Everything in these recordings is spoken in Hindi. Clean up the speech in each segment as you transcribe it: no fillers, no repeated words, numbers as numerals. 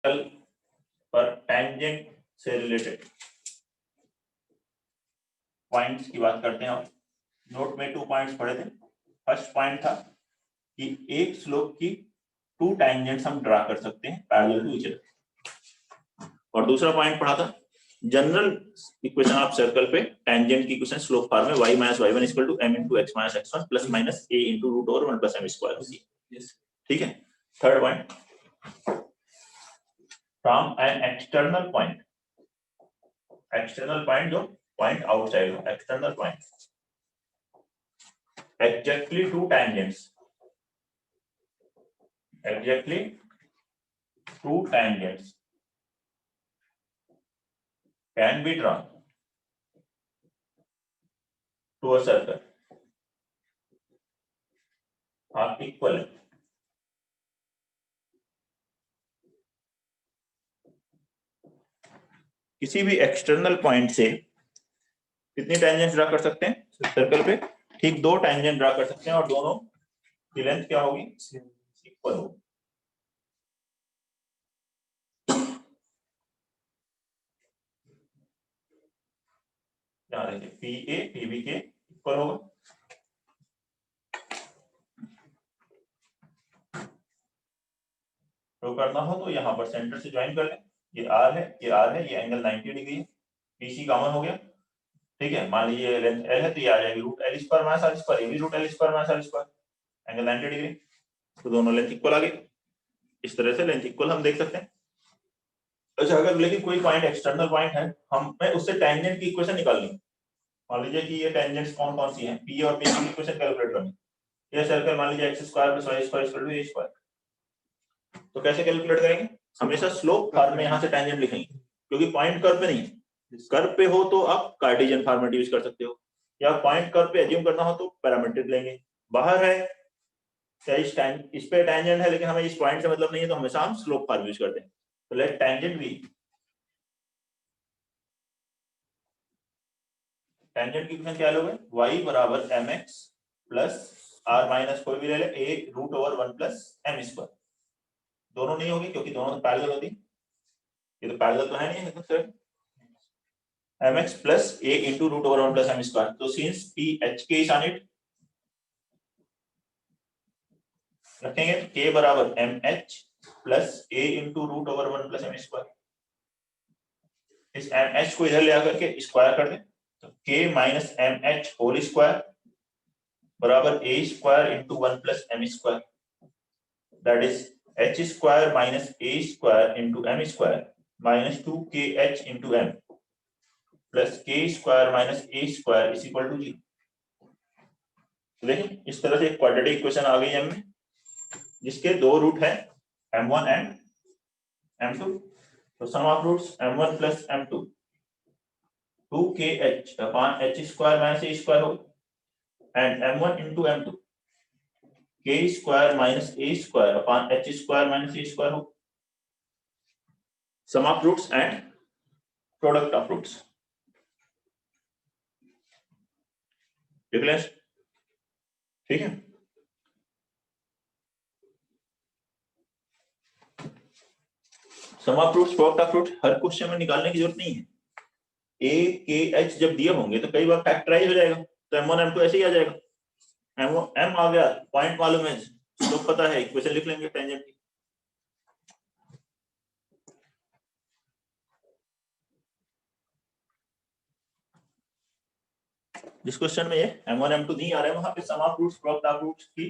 सर्कल पर टेंजेंट से रिलेटेड पॉइंट्स की बात करते हैं। हम नोट में 2 पॉइंट्स पढ़े थे। फर्स्ट पॉइंट था कि एक स्लोप की 2 टेंजेंट्स हम ड्रा कर सकते हैं पैरेलल टू ईच अदर, और दूसरा पॉइंट पढ़ा था जनरल इक्वेशन ऑफ सर्कल पे टेंजेंट की इक्वेशन स्लोप फॉर्म में y - y1 = m * x - x1 + - a * √1 + m² होगी। ठीक है। Third point, from an external point, external point जो पॉइंट आउटसाइड हो, external point, exactly 2 tangents, exactly 2 tangents can be drawn to a circle are equivalent. किसी भी एक्सटर्नल पॉइंट से कितनी टेंजेंट्स ड्रा कर सकते हैं सर्कल पे? ठीक 2 टेंजेंट ड्रा कर सकते हैं और दोनों की लेंथ क्या होगी? इक्वल होगी। यहाँ देखिए PA PB के इक्वल होगा। तो करना हो तो यहाँ पर सेंटर से ज्वाइन कर लें। ये R है, ये R है, ये एंगल 90 डिग्री है, BC कॉमन हो गया। ठीक है, मान लीजिए लेंथ L है तो ये आ जाएगी √L² - R², ये भी √L² - R², एंगल 90 डिग्री, तो दोनों लेंथ इक्वल आ गई। इस तरह से लेंथ इक्वल हम देख सकते हैं। अच्छा, अगर लेकिन कोई पॉइंट एक्सटर्नल पॉइंट है, हमें उससे टेंजेंट की इक्वेशन निकालनी है। मान लीजिए कि ये टेंजेंट्स कौन कौन सी हैं, P और P की इक्वेशन कैलकुलेट करनी है। ये सर्कल मान लीजिए x² + y² = a², तो कैसे कैलकुलेट करेंगे? हमेशा स्लोप फॉर्म में यहाँ से टेंजेंट लिखेंगे, क्योंकि पॉइंट कर्व पे नहीं है। कर्व पे हो तो आप कार्टेशियन फॉर्मेट यूज कर सकते हो, या पॉइंट कर्व पे एज्यूम करना हो तो पैरामीट्रिक लेंगे। बाहर है इस पे टेंजेंट है, लेकिन हमें इस पॉइंट से मतलब नहीं है, तो हमेशा हम स्लोप फॉर्म यूज करते हैं। तो लेट टेंजेंट बी, टेंजेंट की इक्वेशन क्या लोगे? y = mx + r - कोई भी ले ले, a √1 + m²। दोनों नहीं होगी क्योंकि दोनों तो पैरेलल होती, ये तो पैरेलल तो है नहीं है, सर। mx + a * √1 + m²। तो since p hk is on it, रखेंगे k = mh + a * √1 + m²। इस mh को इधर ले आकर के स्क्वायर कर दें, तो k - mh होल स्क्वायर बराबर a² * 1 + m², that is h² - a² * m² - 2kh * m + k² - a² = 0। देखिए इस तरह से एक क्वाड्रेटिक इक्वेशन आ गई m में, जिसके 2 रूट है m1 एंड m2। तो सम of roots m1 + m2 2kh h² - a² हो, and m1 * m2 k² - a² h² - a² हो। Sum of roots and product of roots. ठीक है। Sum of roots, product of roots हर क्वेश्चन में निकालने की जरूरत नहीं है। a k h जब दिए होंगे तो कई बार फैक्टराइज हो जाएगा, तो m1 m2 ऐसे ही आ जाएगा। m आ गया, पॉइंट मालूम है तो पता है, इक्वेशन लिख लेंगे टेंजेंट की। जिस क्वेश्चन में ये m1 m2 नहीं आ रहा है, वहां पे sum of roots, product of roots की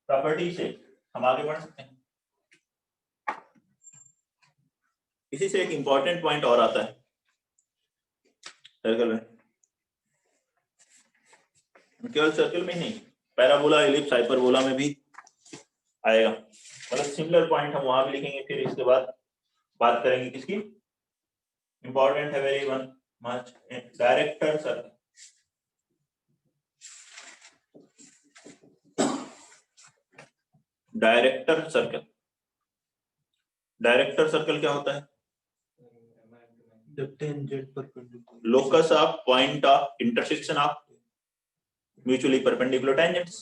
प्रॉपर्टी से हम आगे बढ़ सकते हैं। इसी से एक इंपॉर्टेंट पॉइंट और आता है सर्कल में, केवल सर्कल में ही नहीं, पैराबोला, एलिप्स, हाइपरबोला में भी आएगा। मतलब सिमिलर पॉइंट हम वहां भी लिखेंगे। फिर इसके बाद बात करेंगे किसकी, इंपॉर्टेंट है very much, director circle. Director circle, director circle क्या होता है? Locus of point of intersection of mutually perpendicular tangents.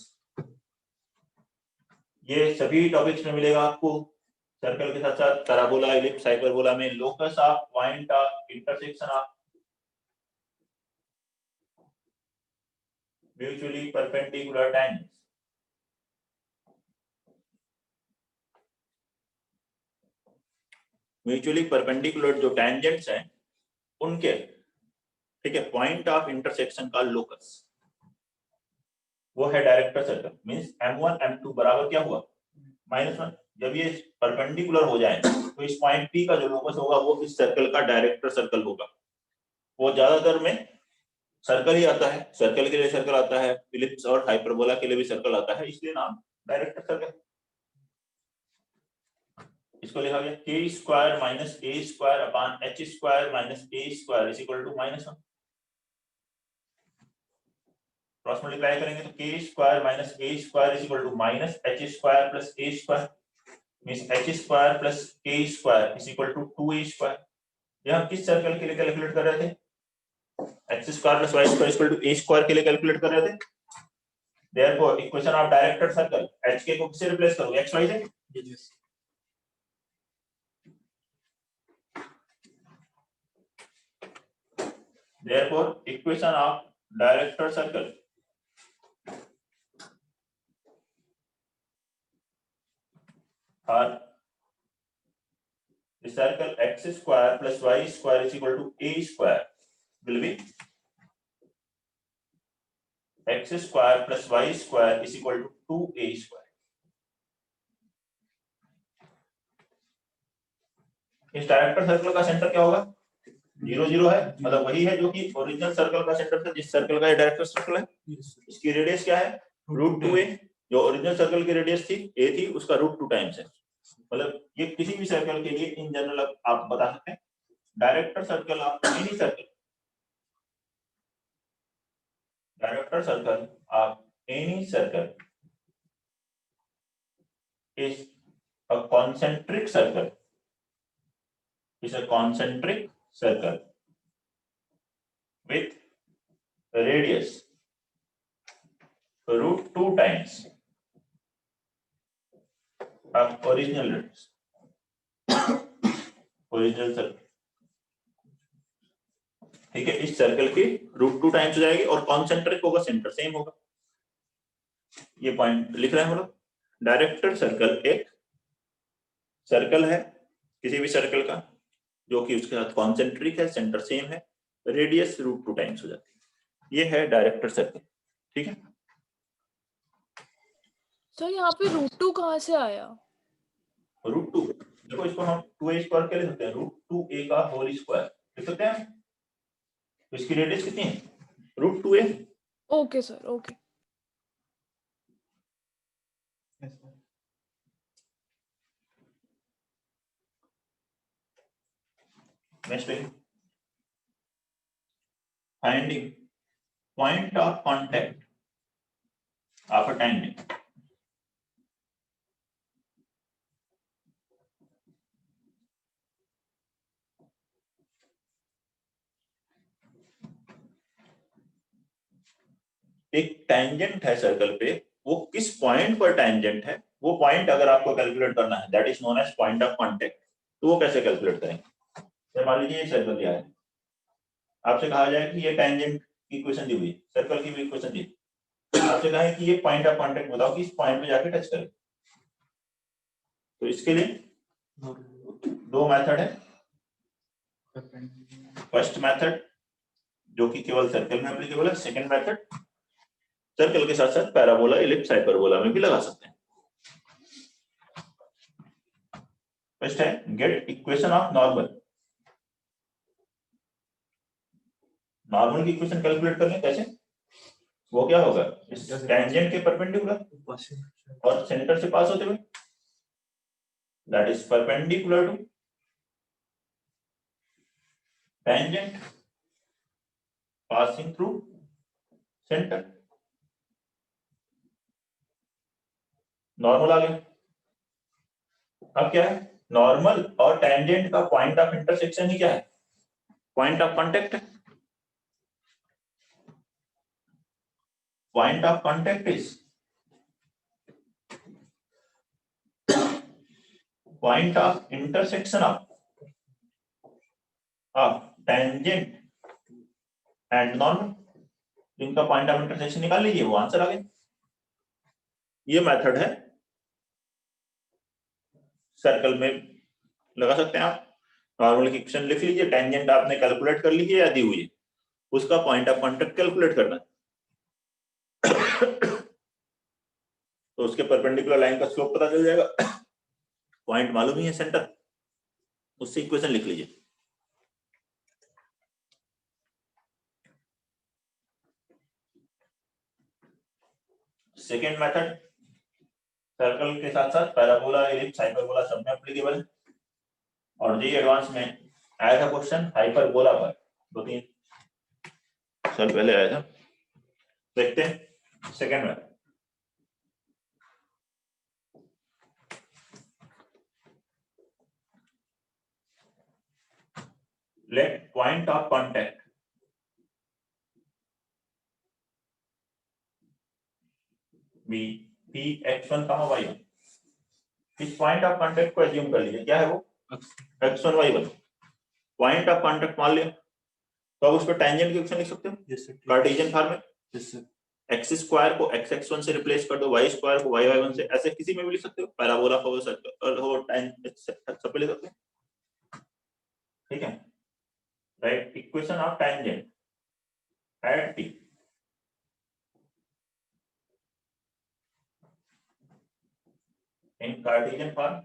ये सभी टॉपिक्स में मिलेगा आपको, सर्कल के साथ साथ पैराबोला, इलिप्स, हाइपरबोला में locus of point of intersection of mutually perpendicular tangents. Mutually perpendicular जो टैंजेंट्स हैं उनके, ठीक है, पॉइंट ऑफ इंटरसेक्शन का लोकस वो है director circle. Means m1 m2 बराबर क्या हुआ -1। जब ये परपेंडिकुलर हो जाए तो इस पॉइंट P का जो लोकस होगा वो इस सर्कल का डायरेक्टर सर्कल होगा। वो ज्यादातर में सर्कल ही आता है, सर्कल के लिए सर्कल आता है, इलिप्स और हाइपरबोला के लिए भी सर्कल आता है, इसलिए नाम डायरेक्टर सर्कल। इसको लिखा गया k square minus a square upon h square minus a square is equal to -1। Cross multiply करेंगे तो k square minus a square is equal to minus h square plus a square means h square plus k square is equal to 2a square. ये हम किस सर्कल के लिए कैलकुलेट कर रहे थे? x square plus y square is equal to a square के लिए कैलकुलेट कर रहे थे। Therefore equation of director circle h के को किससे रिप्लेस करोगे? x y से। Yes. Therefore, equation of director circle are the circle x square plus y square is equal to a square will be x square plus y square is equal to 2a square। इस डायरेक्टर सर्कल का सेंटर क्या होगा? 0 0 है, मतलब वही है जो कि ओरिजिनल सर्कल का सेंटर था, जिस सर्कल का ये डायरेक्टर सर्कल है। इसकी रेडियस क्या है? √2a। जो ओरिजिनल सर्कल की रेडियस थी a थी, उसका √2 टाइम्स है। मतलब ये किसी भी सर्कल के लिए इन जनरल आप बता सकते हैं director circle of any circle, director circle of any circle is a concentric circle, is a concentric circle with radius √2 times of original radius, original circle. ठीक है, इस सर्कल की √2 टाइम्स हो जाएगी और कॉन्सेंट्रिक होगा, सेंटर सेम होगा। ये पॉइंट लिख रहे हैं हम लोग। डायरेक्टर सर्कल एक सर्कल है किसी भी सर्कल का जो कि उसके साथ कॉन्सेंट्रिक है, सेंटर सेम है, रेडियस √2 टाइम्स हो जाती है। ये है डायरेक्टर सर्कल। ठीक है सर, यहाँ पे √2 कहाँ से आया? √2 देखो, इसको हम 2a स्क्वायर के लिख सकते हैं, √2a का होल स्क्वायर लिख सकते हैं। तो इसकी रेडियस कितनी है? √2a। Okay sir, okay. Next है finding point of contact of a tangent. एक टैंजेंट है सर्कल पे, वो किस पॉइंट पर टैंजेंट है, वो पॉइंट अगर आपको कैलकुलेट करना है, that is known as point of contact. तो वो कैसे कैलकुलेट करेंगे? मान लीजिए ये सर्कल दिया है, आपसे कहा जाए कि ये टैंजेंट की इक्वेशन दी हुई है, सर्कल की भी इक्वेशन दी, आपसे कहा है कि ये पॉइंट ऑफ कांटेक्ट बताओ कि इस पॉइंट पे जाके टच करे। तो इसके लिए दो मेथड है। फर्स्ट मेथड जो कि केवल सर्कल में एप्लीकेबल है, सेकंड मेथड सर्कल के साथ साथ पैराबोला, इलिप्स, हाइपरबोला में भी लगा सकते हैं। फर्स्ट है get equation of normal. Normal की इक्वेशन कैलकुलेट करने कैसे? वो क्या होगा? इस टेंजेंट के परपेंडिकुलर और सेंटर से पास होते हुए, that is perpendicular to tangent passing through centre. Normal आ गया। अब क्या है? नॉर्मल और टेंजेंट का पॉइंट ऑफ इंटरसेक्शन ही क्या है? पॉइंट ऑफ कांटेक्ट है। Point of contact is point of intersection of tangent and normal, इनका पॉइंट ऑफ इंटरसेक्शन निकाल लीजिए, वो आंसर आ गया। ये मेथड है, सर्कल में लगा सकते हैं आप। नॉर्मल की इक्वेशन लिख लीजिए, टेंजेंट आपने कैलकुलेट कर लीजिए या दी हुई है, उसका पॉइंट ऑफ कांटेक्ट कैलकुलेट करना है। तो उसके परपेंडिकुलर लाइन का स्लोप पता चल जाएगा, पॉइंट मालूम ही है सेंटर, उससे इक्वेशन लिख लीजिए। सेकेंड मेथड सर्कल के साथ साथ पैराबोला, एलिप्स, हाइपरबोला सब में एप्लीकेबल है। और जी एडवांस में आया था क्वेश्चन हाइपरबोला पर, 2-3 साल पहले आया था। देखते हैं second method. let point of contact be Px1, y1। इस पॉइंट ऑफ कांटेक्ट को एज्यूम कर लीजिए, क्या है वो x1 y1। Point of contact मान लिया, तो अब उस पर टेंजेंट की इक्वेशन लिख सकते हो कार्टेशियन फॉर्म में। x स्क्वायर को x1 से रिप्लेस कर दो, y स्क्वायर को y1 से, ऐसे किसी में भी लिख सकते हो, पैराबोला हो सर्कल हो टेंजेंट सब पे लिख सकते हो, ठीक है। Right equation of tangent at P in Cartesian form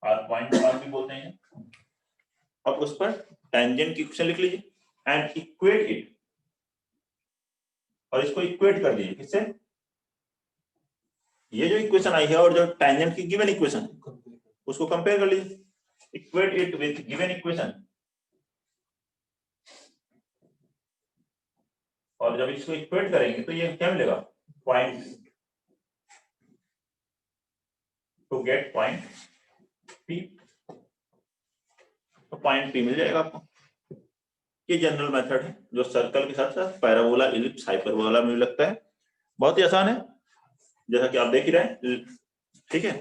और पॉइंट फॉर्म भी बोलते हैं। अब उस पर टेंजेंट की इक्वेशन लिख लीजिए एंड इक्वेट इट, और इसको इक्वेट कर दीजिए किससे, ये जो इक्वेशन आई है और जो टेंजेंट की गिवन इक्वेशन उसको कंपेयर कर लीजिए, equate it with given equation. और जब इसको इक्वेट करेंगे तो ये क्या मिलेगा, point to get point P, तो पॉइंट P मिल जाएगा आपको। ये जनरल मेथड है जो सर्कल के साथ साथ पैराबोला, इलिप्स, हाइपरबोला में भी लगता है। बहुत ही आसान है, जैसा कि आप देख ही रहे हैं, ठीक है।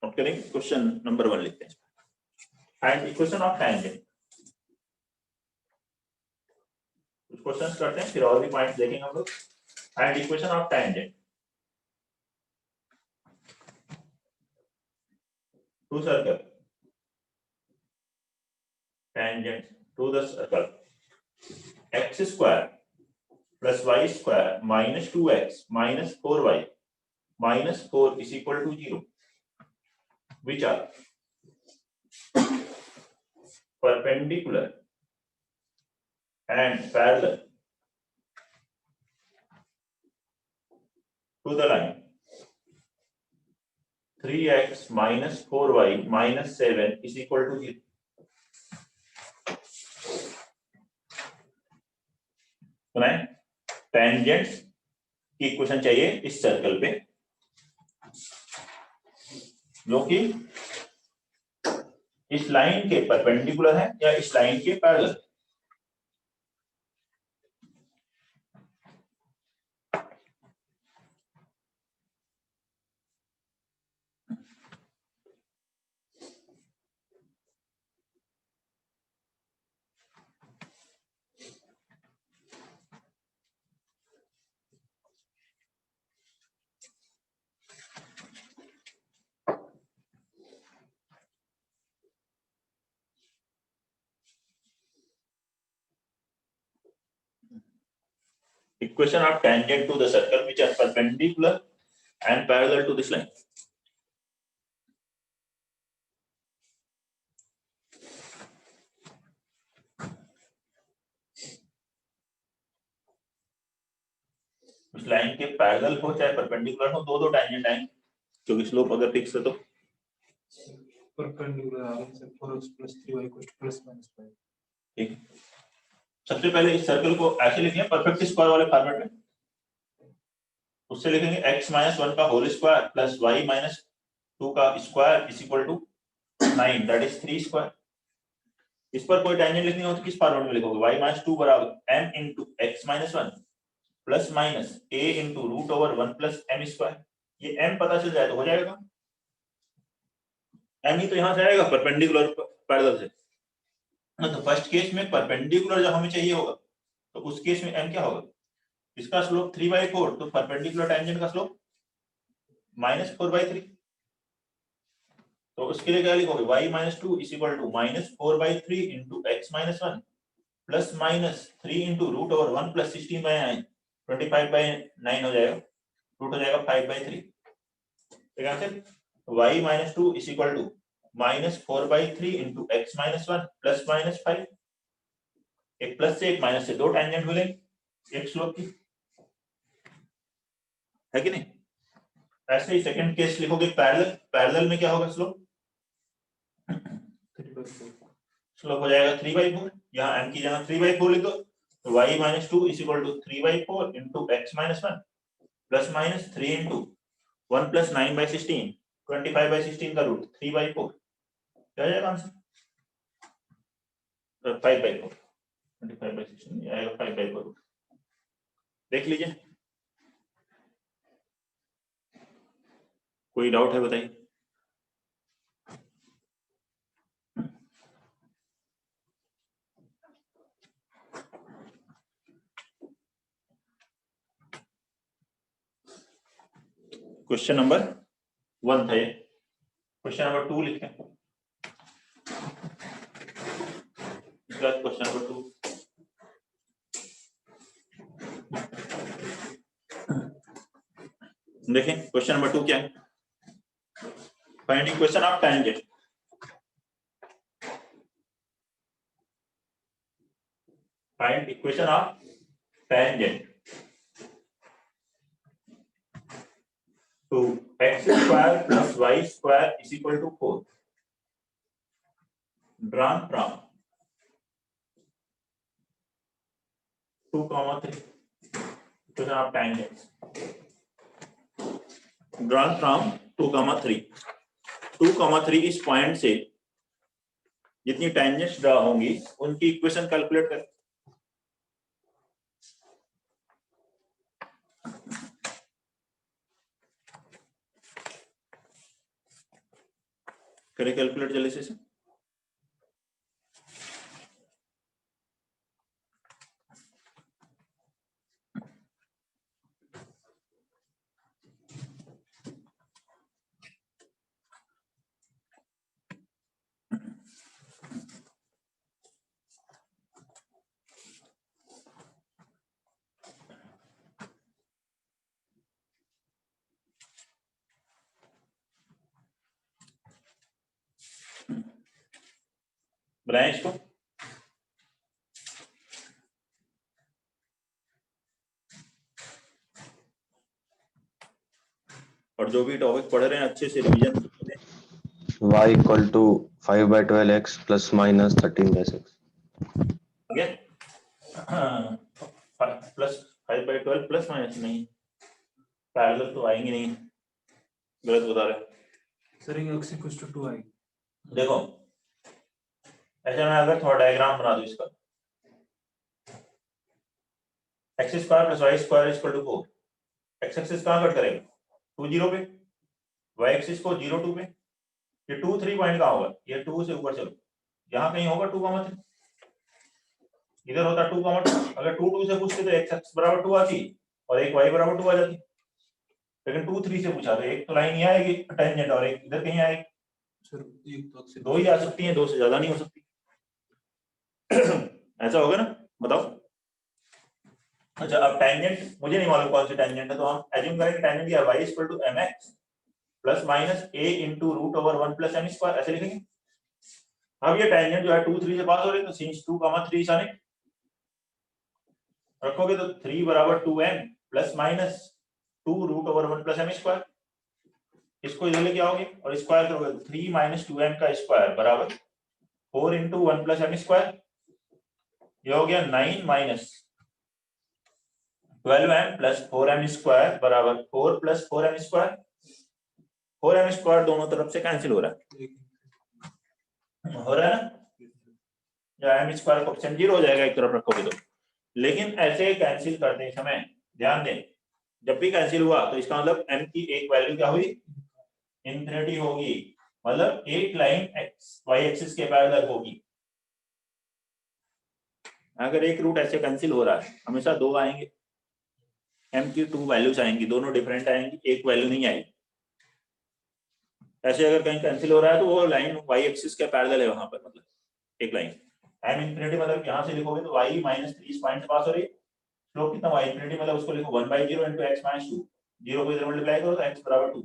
नोट करेंगे, क्वेश्चन नंबर 1 लिखते हैं, फाइंड इक्वेशन ऑफ टेंजेंट। कुछ क्वेश्चंस करते हैं, फिर और भी पॉइंट्स देखेंगे हम लोग। Find equation of tangent to circle, tangent to the circle x square plus y square minus 2x minus 4y minus 4 is equal to 0, which are perpendicular and parallel to the line 3x minus 4y minus 7 is equal to 0। सुनाए, टेंजेंट्स की इक्वेशन चाहिए इस सर्कल पे जो कि इस लाइन के परपेंडिकुलर है या इस लाइन के parallel. Equation of tangent to the circle which are perpendicular and parallel to this line। उस लाइन के पैरेलल हो चाहे परपेंडिकुलर हो, दो टेंजेंट आएंगे क्योंकि स्लोप अगर फिक्स है तो परपेंडिकुलर से 4x + 3y +-5। ठीक। सबसे पहले इस सर्कल को ऐसे लिखेंगे परफेक्ट स्क्वायर वाले फॉर्मेट में, उससे लिखेंगे x - 1 का होल स्क्वायर प्लस y - 2 का square is equal to 9, that is 3 square. इस पर कोई टेंजेंट लिखनी हो तो किस फॉर्मेट में लिखोगे, y माइनस 2 बराबर m into x minus 1 plus minus a into root over 1 plus m square. ये m पता चल जाए तो हो जाएगा, m ही तो यहाँ से आएगा परपेंडिकुलर पैरेलल से। तो फर्स्ट केस में परपेंडिकुलर जब हमें चाहिए होगा तो उस केस में m क्या होगा, इसका स्लोप 3/4, तो परपेंडिकुलर टेंजेंट का स्लोप माइनस 4/3। तो उसके लिए क्या लिखोगे, y minus 2 is equal to minus 4/3 into x minus 1 plus minus 3 into root over 1 plus 16/9, 25/9 हो जाएगा, रूट हो जाएगा 5/3। ठीक है answer, y minus 2 is equal to minus 4/3 into x minus 1 plus minus 5। एक प्लस से एक माइनस से दो टेंजेंट मिलेंगे एक स्लोप की, है कि नहीं। ऐसे ही सेकंड केस लिखोगे पैरेलल, पैरेलल में क्या होगा स्लोप, 3/4 स्लोप हो जाएगा 3/4, यहाँ m की जगह 3/4 लिख दो, तो y minus 2 is equal to 3/4 into x minus 1 plus minus 3 into 1 plus 9/16, 25/16 का रूट 3/4, क्या जाएगा आंसर 5/4, 25/16 आएगा 5/4 रूट। देख लीजिए, कोई डाउट है बताइए। क्वेश्चन नंबर 1 था ये, क्वेश्चन नंबर 2 लिखें, इसके बाद क्वेश्चन नंबर 2। देखें क्वेश्चन नंबर 2 क्या है, find equation of tangent. Find equation of tangent to x square plus y square is equal to 4 drawn from 2, 3 equation of tangents drawn from 2, 3 2, 3 इस पॉइंट से जितनी टेंजेंट्स ड्रा होंगी उनकी इक्वेशन कैलकुलेट करें। करें कैलकुलेट जल्दी से। बनाएं इसको, और जो भी टॉपिक पढ़ रहे हैं अच्छे से रिवीजन करें। y equal to 5/12x plus minus 13/6 plus 5/12 plus minus नहीं, पैरेलल तो आएंगे नहीं, गलत बता रहे हैं। सर ये x equals to 2 आएगी। देखो ऐसे मैं अगर थोड़ा डायग्राम बना दूं इसका, x square plus y square equal to 4, x axis कहाँ कट करेगा 2, 0 पे, वाई एक्सिस को 0, 2 पे, ये 2, 3 पॉइंट कहाँ होगा, ये 2 से ऊपर चलो, यहाँ कहीं होगा 2, 3, इधर होता 2, 2, अगर 2, 2 से पूछते तो एक्स एक्सिस बराबर 2 आती और एक वाई बराबर 2 आ जाती, लेकिन 2, 3 से पूछा तो एक तो लाइन ही आएगी टेंजेंट और एक इधर कहीं आएगी, सर एक तो दो ही आ सकती है, दो से ज्यादा नहीं हो सकती। ऐसा होगा ना, बताओ। अच्छा अब टेंजेंट मुझे नहीं मालूम कौन सी टेंजेंट है, तो हम एज्यूम करेंगे टेंजेंट क्या y equal to mx plus minus a into root over 1 plus m square, ऐसे लिखेंगे। अब ये टेंजेंट जो है 2, 3 से पास हो रही है, तो सिंस 2, 3 साने रखोगे तो 3 बराबर 2m plus minus 2 root over 1 plus m square, इसको इधर लेके आओगे और स्क्वायर करोगे, 3 माइनस 2m का स्क्वायर बराबर 4 इंटू 1 प्लस m स्क्वायर, ये हो गया 9 minus 12m plus 4m square बराबर 4 plus 4m square, 4m square दोनों तरफ से कैंसिल हो रहा है ना। या एम स्क्वायर कोएफिशिएंट 0 हो जाएगा एक तरफ रखोगे तो। लेकिन ऐसे कैंसिल करते समय ध्यान दें, जब भी कैंसिल हुआ तो इसका मतलब m की एक वैल्यू क्या हुई, इंफिनिटी होगी, मतलब एक लाइन एक्स वाई एक्सिस के पैरेलल होगी। अगर एक रूट ऐसे कैंसिल हो रहा है हमेशा दो आएंगे, m की 2 वैल्यूज आएंगी, दोनों डिफरेंट आएंगी, एक वैल्यू नहीं आएगी। ऐसे अगर कहीं कैंसिल हो रहा है तो वो लाइन वाई एक्सिस के पैरेलल है वहां पर, मतलब एक लाइन m इंफिनिटी, मतलब यहाँ से लिखोगे तो y माइनस 3 इस पॉइंट से पास हो रही है, स्लोप कितना y इंफिनिटी, मतलब उसको लिखो 1/0 into x minus 2, 0 को इधर मल्टीप्लाई करो तो x बराबर 2,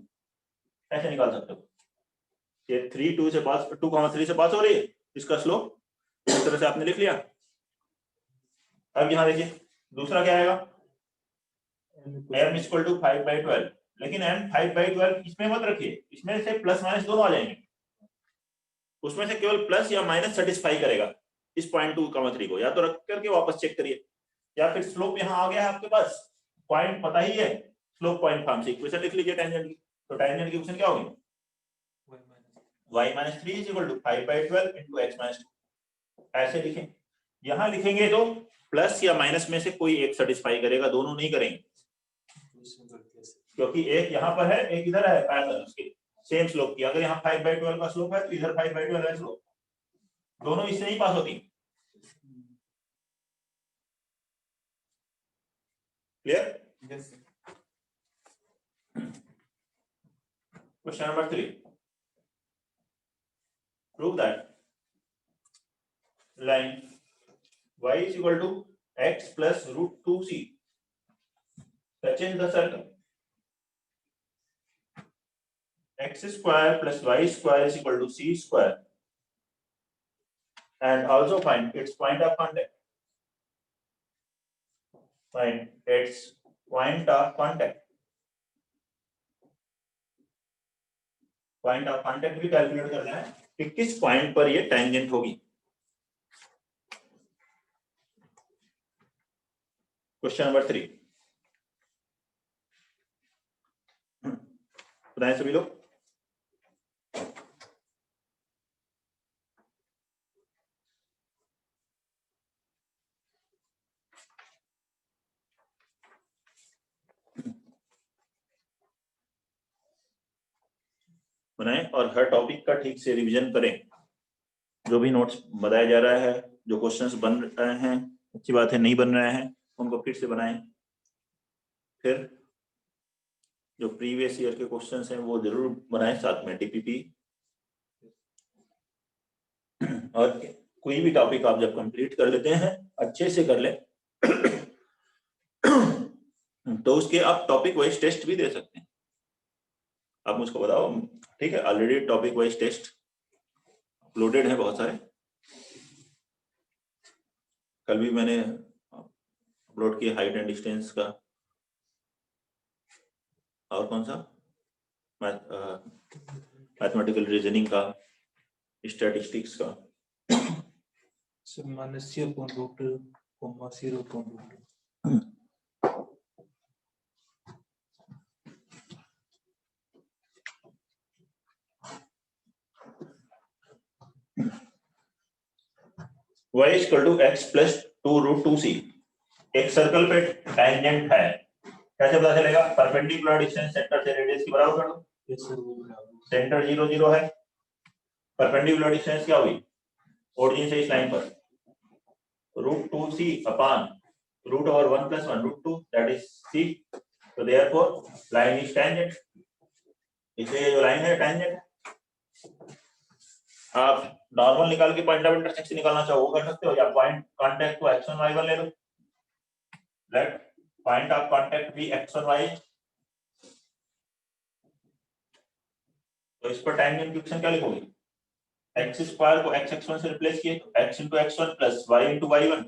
ऐसे निकाल सकते हो। ये 3 2 से पास 2,3 से पास हो रही है, इसका स्लोप इस तरह से आपने लिख लिया। अब यहाँ देखिए दूसरा क्या आएगा, m इक्वल टू 5/12, लेकिन m 5/12 इसमें मत रखिए, इसमें से प्लस माइनस दोनों आ जाएंगे, उसमें से केवल प्लस या माइनस सेटिस्फाई करेगा इस पॉइंट 2,3 को, या तो रख करके वापस चेक करिए, या फिर स्लोप यहाँ आ गया है आपके पास, पॉइंट पता ही है, स्लोप पॉइंट फॉर्म से इक्वेशन लिख लीजिए टेंजेंट की, तो टेंजेंट की इक्वेशन क्या होगी, y minus 3 is equal to 5/12 into x minus 2, ऐसे लिखें। यहाँ लिखेंगे तो प्लस या माइनस में से कोई एक सेटिस्फाई करेगा, दोनों नहीं करेंगे, क्योंकि एक यहाँ पर है एक इधर है पैरेलल उसके सेम स्लोप की। अगर यहाँ 5/12 का स्लोप है तो इधर 5/12 है स्लोप, दोनों इससे नहीं पास होती। Clear? Yes. Question number 3. Prove that line y is equal to x plus root 2c touches the circle x square plus y square is equal to c square, and also find its point of contact. Find its point of contact. Point of contact भी कैलकुलेट करना है कि किस पॉइंट पर ये टेंजेंट होगी। क्वेश्चन नंबर 3 बताएं सभी लोग। बनाएं और हर टॉपिक का ठीक से रिवीजन करें, जो भी नोट्स बताया जा रहा है, जो क्वेश्चंस बन रहे हैं, अच्छी बात है, नहीं बन रहे हैं उनको फिर से बनाएं। फिर जो प्रीवियस ईयर के क्वेश्चंस हैं वो जरूर बनाएं, साथ में डीपीपी। और कोई भी टॉपिक आप जब कंप्लीट कर लेते हैं अच्छे से कर ले तो उसके आप टॉपिक वाइज टेस्ट भी दे सकते हैं। आप मुझको बताओ, ठीक है, already topic wise test uploaded है बहुत सारे, कल भी मैंने अपलोड किया हाइट एंड डिस्टेंस का, और कौन सा मैथमेटिकल रीजनिंग का, स्टैटिस्टिक्स का। So minus c upon root 2, comma 0 upon root 2. y equal to x plus 2 root 2c एक सर्कल पे टेंजेंट है, कैसे पता चलेगा? परपेंडिकुलर डिस्टेंस सेंटर से रेडियस की बराबर कर दो। Yes sir, वो बराबर। सेंटर 0 0 है, परपेंडिकुलर डिस्टेंस क्या हुई ओरिजिन से इस लाइन पर, root 2c upon root over 1 plus 1 root 2 that is c, तो देयरफॉर लाइन इज टेंजेंट, इसलिए जो लाइन है टेंजेंट है। आप नॉर्मल निकाल के पॉइंट ऑफ इंटरसेक्शन निकालना चाहो वो कर सकते हो, या पॉइंट कांटेक्ट को x1 y1 ले लो, लेट पॉइंट ऑफ कांटेक्ट भी x1 y, तो इस पर टेंजेंट की इक्वेशन क्या लिखोगे? x स्क्वायर को x1 से रिप्लेस किए तो x into x1 plus y into y1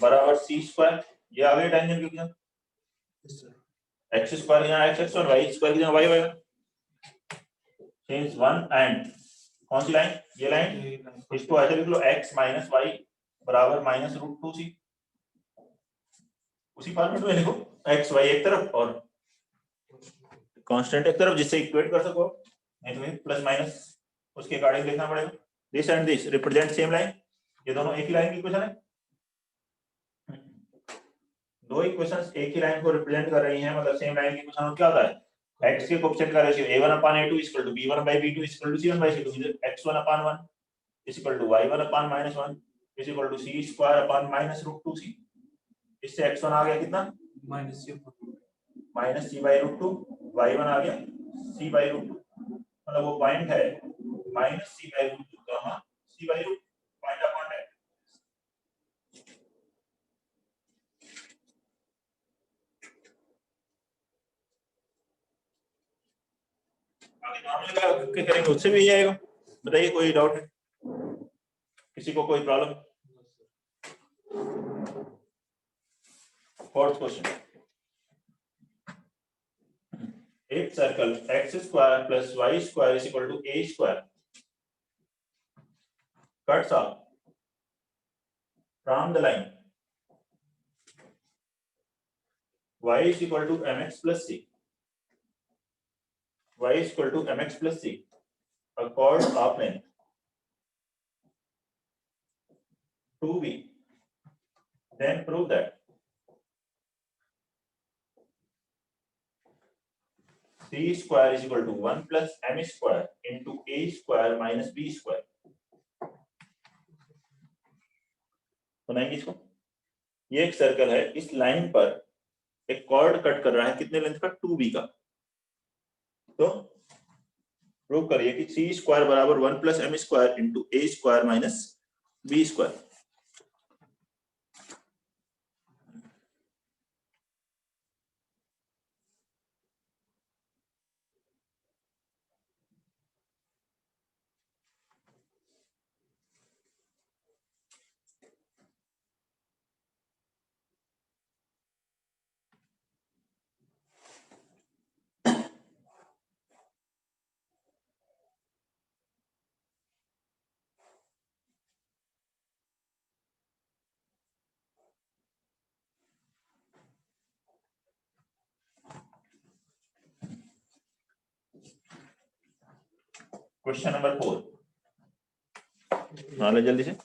बराबर c स्क्वायर, ये आ गई टेंजेंट की equation. Yes sir. x square यहाँ x1 y स्क्वायर की जगह y1, चेंज 1 एंड कौन सी लाइन? ये लाइन, इसको ऐसे लिख लो x माइनस y बराबर माइनस रूट 2c, उसी फॉर्मेट में लिखो, x y एक तरफ और कांस्टेंट एक तरफ, जिससे इक्वेट कर सको, नहीं तो प्लस माइनस उसके अकॉर्डिंग लिखना पड़ेगा। This and this represent same line, ये दोनों एक ही लाइन की इक्वेशन है, दो इक्वेशंस एक ही लाइन को रिप्रेजेंट कर रही हैं, मतलब सेम लाइन की इक्वेशन क्या होता है, x के कोएफिशिएंट का ratio a1/a2 = b1/b2 = c1/c2 x1/1 = y1/-1 = c²/-√2c। इससे x1 आ गया कितना -c/√2, y1 आ गया c/√2, मतलब वो पॉइंट है -c/√2 कहां c/√2 पॉइंट अपॉन है। आगे नॉर्मल का करेंगे उससे भी आएगा। बताइए कोई डाउट है किसी को, कोई प्रॉब्लम? फोर्थ क्वेश्चन, एक circle x² + y² = a² cuts off from the line y = mx + c, y = mx + c, a chord of length 2b, then prove that c² = 1 + m² × a² - b²। सुनाएंगे इसको। ये एक सर्कल है, इस लाइन पर एक कॉर्ड कट कर रहा है, कितने लेंथ का, 2b का। तो प्रूव करिए कि c² = 1 + m² × a² - b²। Question number 4, मान लो जल्दी से।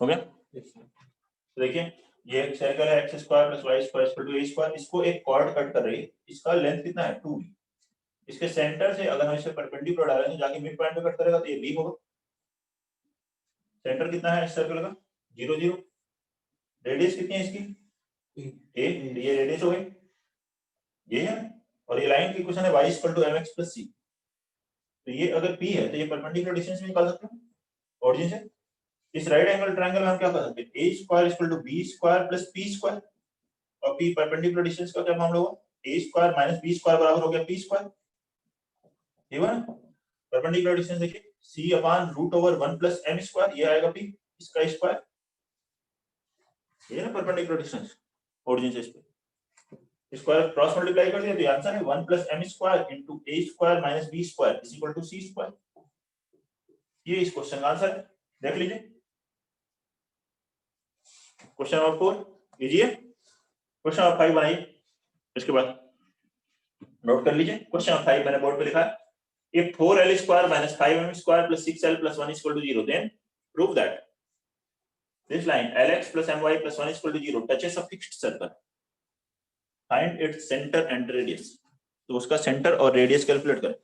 हो गया? तो देखिए ये एक सर्कल है, x² + y² = a², इसको एक कॉर्ड कट कर रही है, इसका लेंथ कितना है, 2b। इसके सेंटर से अगर हम इसे परपेंडिकुलर डालेंगे, जाके मिड पॉइंट पे कट करेगा, तो ये b होगा। सेंटर कितना है इस सर्कल का, 0 0। रेडियस कितनी है इसकी, a, ये रेडियस हो गई, ये है। और ये लाइन की इक्वेशन है y = mx + c। तो ये अगर p है तो ये परपेंडिकुलर डिस्टेंस भी निकाल सकते हैं ऑरिजिन से। इस राइट एंगल ट्रायंगल में हम क्या कर सकते हैं, a² = b² + p², और p परपेंडिकुलर डिस्टेंस का क्या मामला हुआ, a² - b² बराबर हो गया p²। ये हुआ ना परपेंडिकुलर डिस्टेंस, देखिए c/√1 + m², ये आएगा p, इसका स्क्वायर, ये ना परपेंडिकुलर डिस्टेंस ओरिजिन से इस पे स्क्वायर क्रॉस मल्टीप्लाई कर दिया, तो आंसर है 1 + m² × a² - b² = c²। ये इस क्वेश्चन का आंसर है, देख लीजिए। क्वेश्चन नंबर 4 लीजिए, क्वेश्चन नंबर 5 बनाइए, इसके बाद नोट कर लीजिए। क्वेश्चन नंबर 5 मैंने बोर्ड पे लिखा है, if 4l² - 5m² + 6l + 1 = 0, then prove that this line lx + my + 1 = 0 touches a fixed circle, find its center and radius। तो उसका सेंटर और रेडियस कैलकुलेट करें।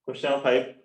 क्वेश्चन नंबर 5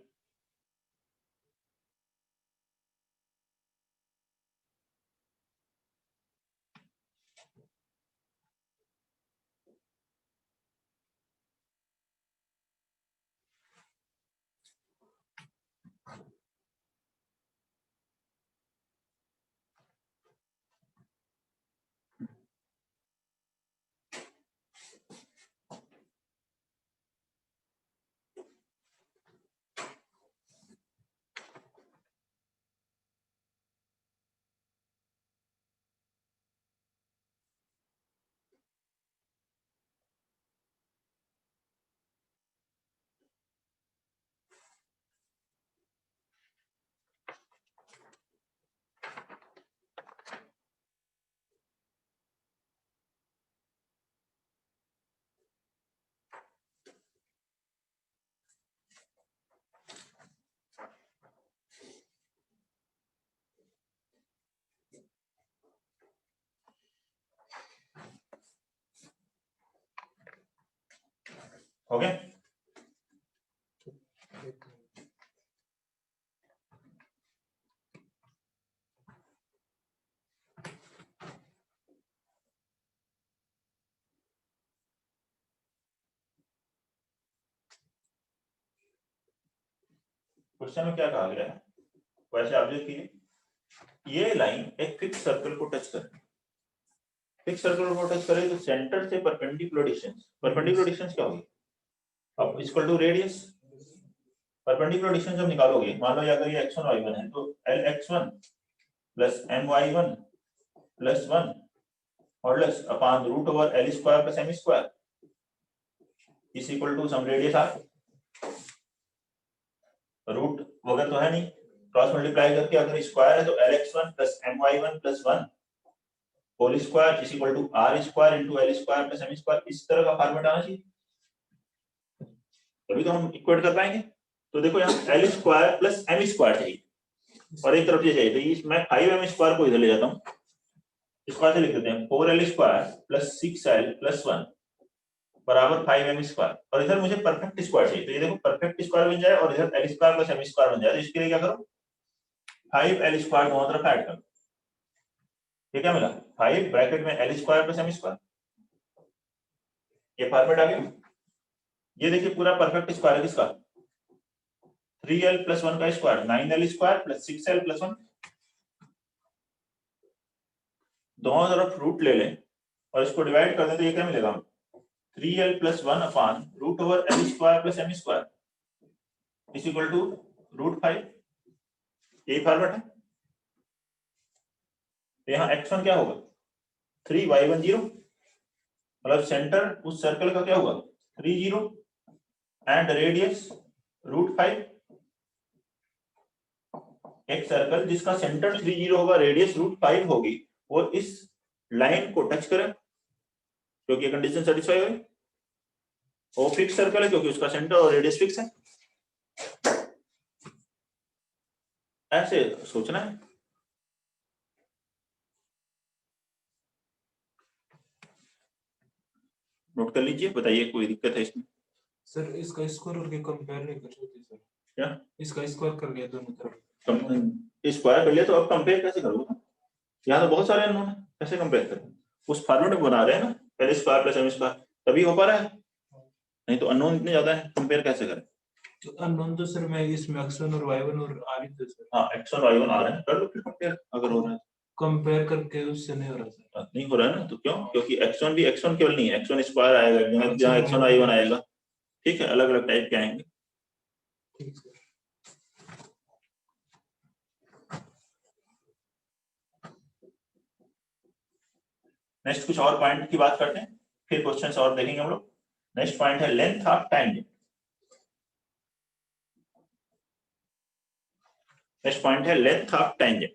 हो गया। क्वेश्चन में क्या कहा गया है, वैसे ऑब्जर्व कीजिए, ये लाइन एक फिक्स सर्कल को टच करे, फिक्स सर्कल को टच करे तो सेंटर से परपेंडिकुलर डिस्टेंस क्या होगी, अब equal to radius. Perpendicular distance जब निकालोगे, मान लो अगर ये x1 y1 है तो lx1 प्लस my1 प्लस 1 और less upon root over l square plus m square is equal to some radius r। Root वगैरह तो है नहीं, क्रॉस मल्टीप्लाई करके अगर स्क्वायर है तो lx1 plus my1 plus 1 whole square is equal to r square into l square plus m square. इस तरह का फॉर्मेट आना चाहिए, तभी तो हम इक्वेट कर पाएंगे। तो देखो यहाँ l square plus m square चाहिए और एक तरफ ये चाहिए, तो इस मैं 5m स्क्वायर को इधर ले जाता हूँ, स्क्वायर से लिख देते हैं 4l square plus 6l plus 1 बराबर 5m स्क्वायर, और इधर मुझे परफेक्ट स्क्वायर चाहिए, तो ये देखो परफेक्ट स्क्वायर बन जाए और इधर l square plus m square बन जाए। तो इसके लिए क्या करो, 5l स्क्वायर दोनों तरफ ऐड करो, ये क्या मिला 5 ब्रैकेट में l square plus m square, ये फॉर्मेट आ गया। ये देखिए पूरा परफेक्ट स्क्वायर है किसका, 3l प्लस 1 का square 9l square plus 6l plus 1, दोनों तरफ रूट ले लें और इसको डिवाइड कर दें तो ये क्या मिलेगा, 3l plus 1 upon root over l square plus m square is equal to root 5। यही फॉर्मेट है। तो यहाँ x1 क्या होगा 3y10, मतलब सेंटर उस सर्कल का क्या होगा 30 एंड रेडियस रूट 5। एक सर्कल जिसका सेंटर 30 होगा, रेडियस रूट 5 होगी, वो इस लाइन को टच करे क्योंकि कंडीशन सेटिस्फाई हुई। वो फिक्स सर्कल है क्योंकि उसका सेंटर और रेडियस फिक्स है। ऐसे सोचना है। नोट कर लीजिए, बताइए कोई दिक्कत है इसमें। सर इसका स्क्वायर करके कंपेयर नहीं कर सकते सर, क्या इसका स्क्वायर कर लिया दोनों तरफ, स्क्वायर कर लिया तो अब कंपेयर कैसे करोगे, यहाँ तो बहुत सारे अननोन है, कैसे कंपेयर करें। उस फॉर्मूले में बना रहे हैं ना, पहले स्क्वायर प्लस m स्क्वायर, तभी हो पा रहा है, नहीं तो अननोन इतने ज्यादा है, कंपेयर कैसे करें। तो अननोन तो सर मैं इसमें x1 और y1 और r ही थे सर। हाँ x1 y1 आ रहे हैं, कर लो फिर कंपेयर अगर हो रहा है। कंपेयर करके उससे नहीं हो रहा सर। नहीं हो रहा है ना, तो क्यों, क्योंकि x1 भी x1 केवल नहीं है, x1 स्क्वायर आएगा जहाँ x1 y1 आएगा, ठीक है, अलग अलग टाइप के आएंगे। ठीक सर। नेक्स्ट कुछ और पॉइंट की बात करते हैं, फिर क्वेश्चंस और देखेंगे हम लोग। नेक्स्ट पॉइंट है length of tangent. Next point है length of tangent.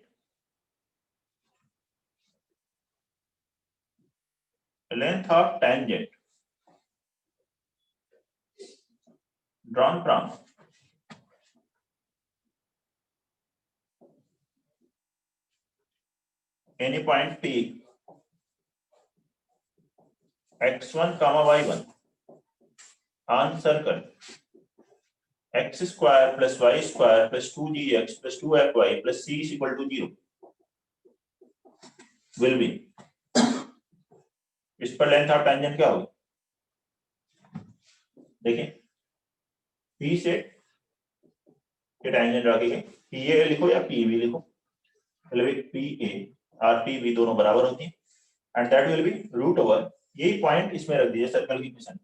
Length of tangent drawn from any point P x1 comma y1 on circle x square plus y square plus 2gx plus 2fy plus c is equal to 0 will be, इस पर लेंथ ऑफ टेंजेंट क्या होगी? देखिए P से ये टेंजेंट रखेंगे, PA लिखो या PB लिखो, मतलब PA और PB दोनों बराबर होती हैं and that will be root over, यही पॉइंट इसमें रख दीजिए सर्कल की equation,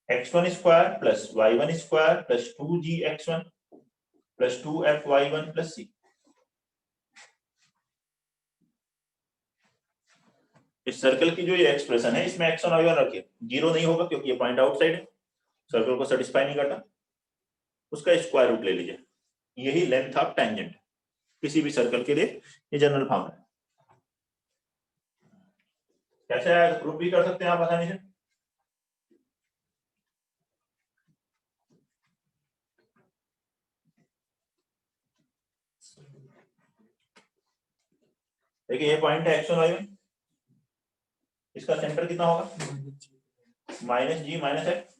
x1 square plus y1 square plus 2gx1 plus 2fy1 plus c। इस सर्कल की जो ये एक्सप्रेशन है इसमें x1 y1 रखिए, जीरो नहीं होगा क्योंकि ये पॉइंट आउटसाइड है, सर्कल को सेटिस्फाई नहीं करता, उसका स्क्वायर रूट ले लीजिए, यही लेंथ ऑफ टेंजेंट किसी भी सर्कल के लिए ये जनरल फॉर्मूला है। कैसे आया प्रूफ भी कर सकते हैं आप आसानी से। देखिए ये पॉइंट है x1 y1, इसका सेंटर कितना होगा माइनस जी माइनस एक्स,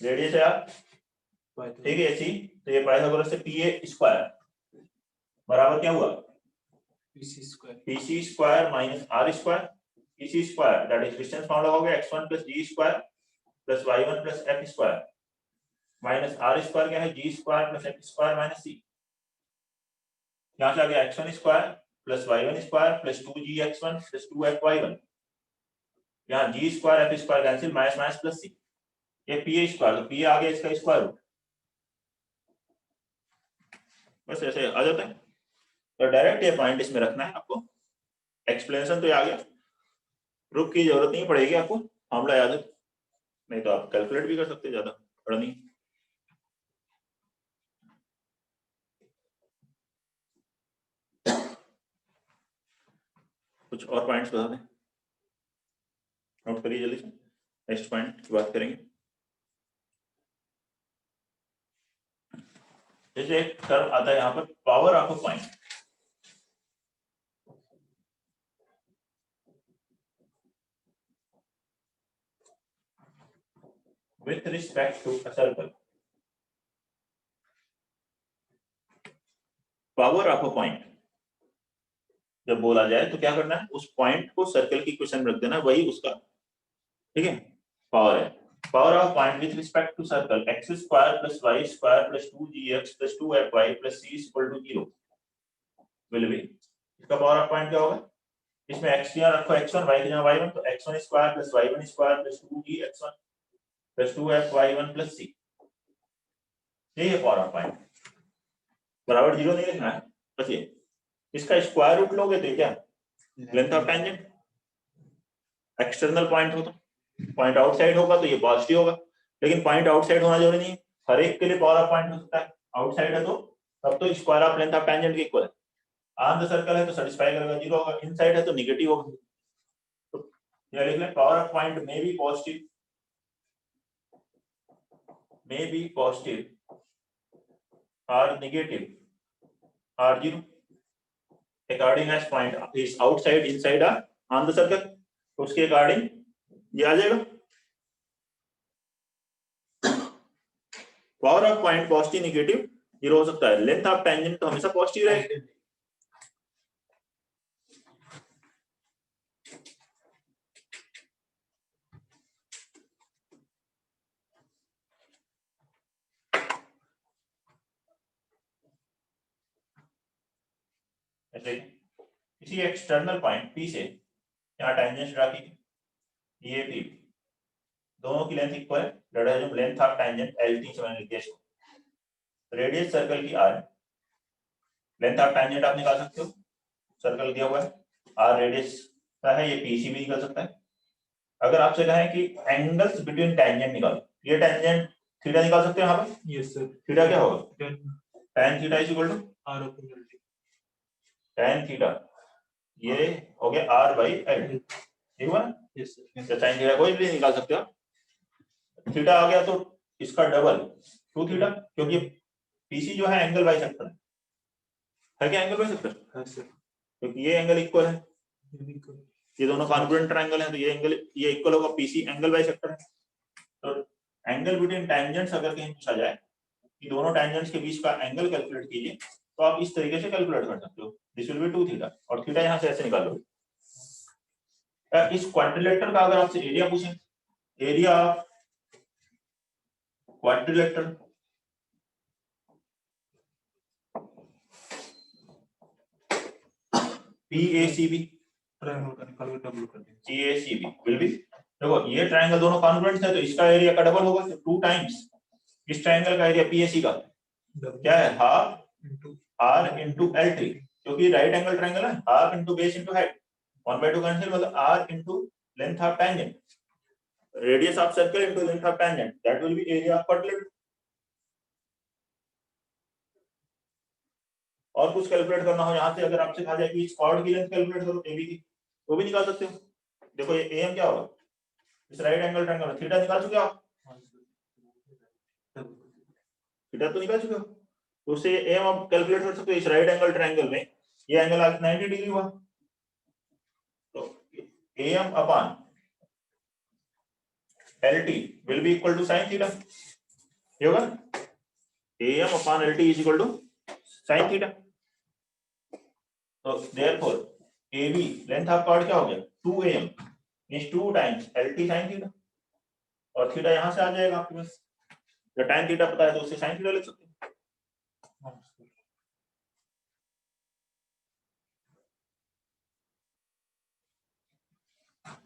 रेडियस है r, ठीक है सी, तो ये पाइथागोरस से पीए स्क्वायर बराबर क्या हुआ PC square minus R square, PC square that is distance formula हो गया x1 plus G square plus y1 plus F square minus R square क्या है G square plus F square minus C, यहां से आ गया x1 square plus y1 square plus 2gx1 plus 2fy1, यहाँ G square F square cancel minus minus plus C, ये पी स्क्वायर, तो पी आ गया इसका स्क्वायर रूट, बस ऐसे आ जाता है। तो डायरेक्ट ये पॉइंट इसमें रखना है आपको, एक्सप्लेनेशन तो ये आ गया, प्रूफ की जरूरत नहीं पड़ेगी आपको, फॉर्मूला याद है, नहीं तो आप कैलकुलेट भी कर सकते हैं, ज्यादा पढ़ नहीं। कुछ और पॉइंट्स बता दें, नोट करिए जल्दी से, नेक्स्ट पॉइंट की बात करेंगे। जैसे एक टर्म आता है यहाँ पर power of a point, with respect to a circle, power of a point जब बोला जाए तो क्या करना है, उस पॉइंट को सर्कल की इक्वेशन में रख देना, वही उसका ठीक है पावर है। Power of point with respect to circle x square plus y square plus 2gx plus 2fy plus c equal to 0 will be, इसका पावर ऑफ पॉइंट क्या होगा, इसमें x यहाँ रखो x1, y यहाँ y1, तो x1 square plus y1 square plus 2gx1 plus 2fy1 plus c, ये है पावर ऑफ पॉइंट, बराबर 0 नहीं लिखना है, बस ये इसका स्क्वायर रूट लोगे तो क्या length of tangent, external point होता, पॉइंट आउटसाइड होगा तो ये पॉजिटिव होगा, लेकिन पॉइंट आउटसाइड होना जरूरी नहीं है, हर एक के लिए पावर ऑफ पॉइंट हो सकता है, आउटसाइड है तो तब तो square of length of tangent के इक्वल है, ऑन द सर्कल है तो सेटिस्फाई करेगा 0 होगा, इनसाइड है तो नेगेटिव होगा, तो ये लिख लें power of point may be positive or negative or 0 according as point is outside, inside or on the circle, तो उसके अकॉर्डिंग ये आ जाएगा। Power of point positive negative 0 हो सकता है, लेंथ ऑफ टेंजेंट तो हमेशा पॉजिटिव रहेगा। ऐसे किसी एक्सटर्नल पॉइंट P से यहाँ टेंजेंट ड्रा की, ये P दोनों की लेंथ इक्वल है, that is length of tangent LT से मैंने लिख दिया, रेडियस सर्कल की R, लेंथ ऑफ टेंजेंट आप निकाल सकते हो, सर्कल दिया हुआ है R रेडियस का है, ये PC भी निकल सकता है। अगर आपसे कहें कि एंगल्स बिटवीन टेंजेंट निकालो, ये टेंजेंट थीटा निकाल सकते हैं यहाँ पर, यस सर, थीटा क्या होगा tan theta is equal to R upon L tan theta, ये हो गया R बाई L, ठीक हुआ ना, यस सर, तो sin थीटा कोई भी निकाल सकते हो, थीटा आ गया तो इसका डबल 2 थीटा, क्योंकि PC जो है एंगल बाइसेक्टर है क्या, एंगल बाइसेक्टर, हाँ सर, क्योंकि ये एंगल इक्वल है, बिल्कुल ये दोनों कॉन्ग्रुएंट ट्रायंगल हैं, तो ये एंगल ये इक्वल होगा, PC एंगल बाइसेक्टर है, तो एंगल बिटवीन टेंजेंट्स अगर कहीं पूछा जाए कि दोनों टेंजेंट्स के बीच का एंगल कैलकुलेट कीजिए, तो आप इस तरीके से कैलकुलेट कर सकते हो। दिस विल बी 2 थीटा और थीटा यहाँ से ऐसे निकालो। इस क्वाड्रिलेटरल का अगर आपसे एरिया पूछें, एरिया क्वाड्रिलेटरल PACB ट्रायंगल का निकाल के डबल कर देंगे। PACB विल बी, देखो ये ट्रायंगल दोनों कॉन्ग्रुएंट है तो इसका एरिया का डबल होगा, तो 2 टाइम्स इस ट्रायंगल का एरिया PAC का क्या है, हाफ R into L3, क्योंकि राइट एंगल ट्रायंगल है, half into base into height, 1/2 cancel, मतलब R into length of tangent, radius of circle into length of tangent, that will B area of quadrilateral. और कुछ कैलकुलेट करना हो यहाँ से, अगर आपसे कहा जाए कि इस कॉर्ड की लेंथ कैलकुलेट करो AB की, वो भी निकाल सकते हो। देखो ये AM क्या होगा, इस राइट एंगल ट्रायंगल थीटा निकाल चुके हो आप, थीटा तो निकाल चुके हो, तो उससे AM आप कैलकुलेट कर सकते हो। इस राइट एंगल ट्रायंगल में ये एंगल आज 90 डिग्री हुआ, तो AM upon LT will be equal to sin theta, ये होगा AM upon LT is equal to sin theta। तो therefore AB length of chord क्या हो गया, 2AM is 2 times LT sin theta, और थीटा यहाँ से आ जाएगा आपके पास, जब tan थीटा पता है तो उससे sin थीटा लिख सकते हैं।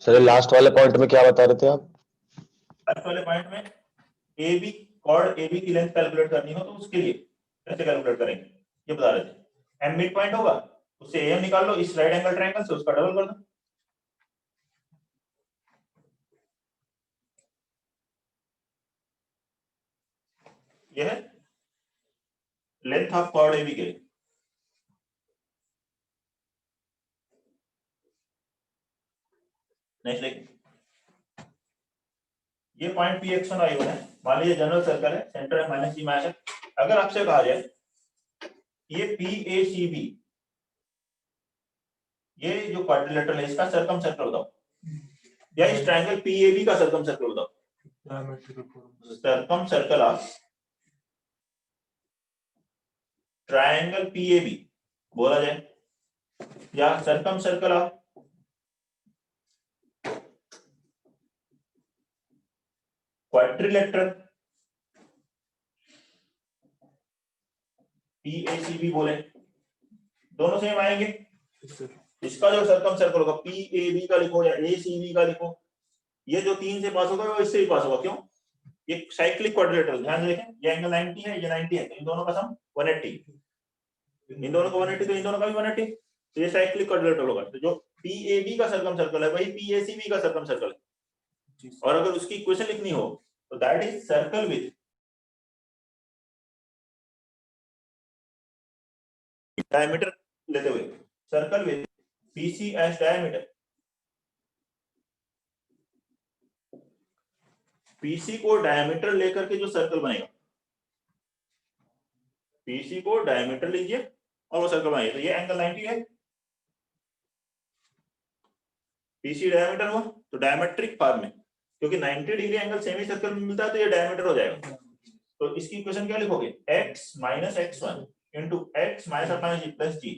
सर लास्ट वाले पॉइंट में क्या बता रहे थे आप? लास्ट वाले पॉइंट में AB कॉर्ड AB की लेंथ कैलकुलेट करनी हो तो उसके लिए कैसे कैलकुलेट करेंगे ये बता रहे थे। M मिड पॉइंट होगा, उससे AM निकाल लो, इस राइट एंगल ट्रायंगल से उसका डबल कर दो। यह है लेंथ ऑफ कॉर्ड AB के लिए। नेक्स्ट देखिए, ये पॉइंट P(x1y1) है, मान लीजिए जनरल सर्कल है, सेंटर है -g मैच है। अगर आपसे कहा जाए ये PACB, ये जो क्वाड्रिलेटरल है इसका सर्कम सर्कल बताओ, या इस ट्रायंगल PAB का सर्कम सर्कल बताओ। Circum circle of triangle PAB बोला जाए, या circum circle of quadrilateral PACB बोले, दोनों सेम आएंगे। इसका जो सर्कम सर्कल होगा PAB का लिखो या ACB का लिखो, ये जो 3 से पास होगा वो इससे ही पास होगा। क्यों, ये साइक्लिक क्वाड्रिलेटरल, ध्यान देखें, ये एंगल 90 है, ये 90 है, तो इन दोनों का सम 180, इन दोनों का 180 तो इन दोनों का भी 180, तो ये साइक्लिक क्वाड्रिलेटरल होगा। तो जो PAB का सर्कम सर्कल है वही PACB का सर्कम सर्कल है, और अगर उसकी इक्वेशन लिखनी हो तो that is circle with diameter लेते हुए, circle with BC as diameter. BC को डायमीटर लेकर के जो सर्कल बनेगा, BC को डायमीटर लीजिए और वो सर्कल बनाइए, तो ये एंगल 90 है, BC डायमीटर हुआ, तो डायमेट्रिक फॉर्म में, क्योंकि 90 डिग्री एंगल सेमी सर्कल में मिलता है तो ये डायमीटर हो जाएगा। तो इसकी इक्वेशन क्या लिखोगे, x minus x1 into x minus g plus g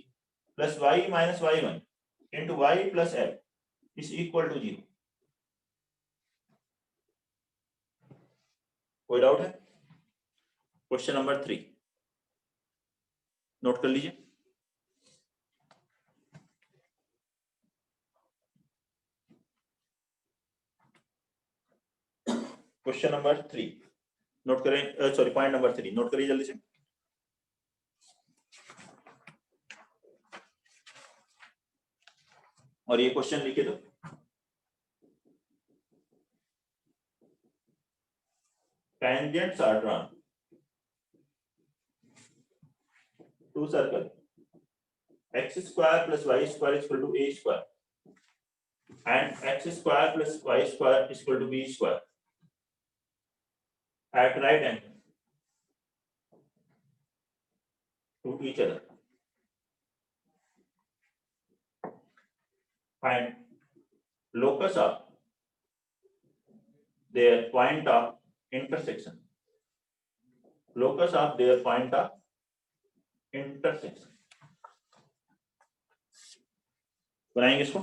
plus y minus y1 into y plus l is equal to 0। कोई डाउट है? क्वेश्चन नंबर 3 नोट कर लीजिए। क्वेश्चन नंबर 3 नोट करें, सॉरी पॉइंट नंबर 3 नोट करिए जल्दी से। और ये क्वेश्चन लिखे दो, tangents are drawn to circle x square plus y square is equal to a square and x square plus y square is equal to b square at right angle to each other. Find locus of their point of intersection. locus of their point of intersection. बनाएंगे इसको.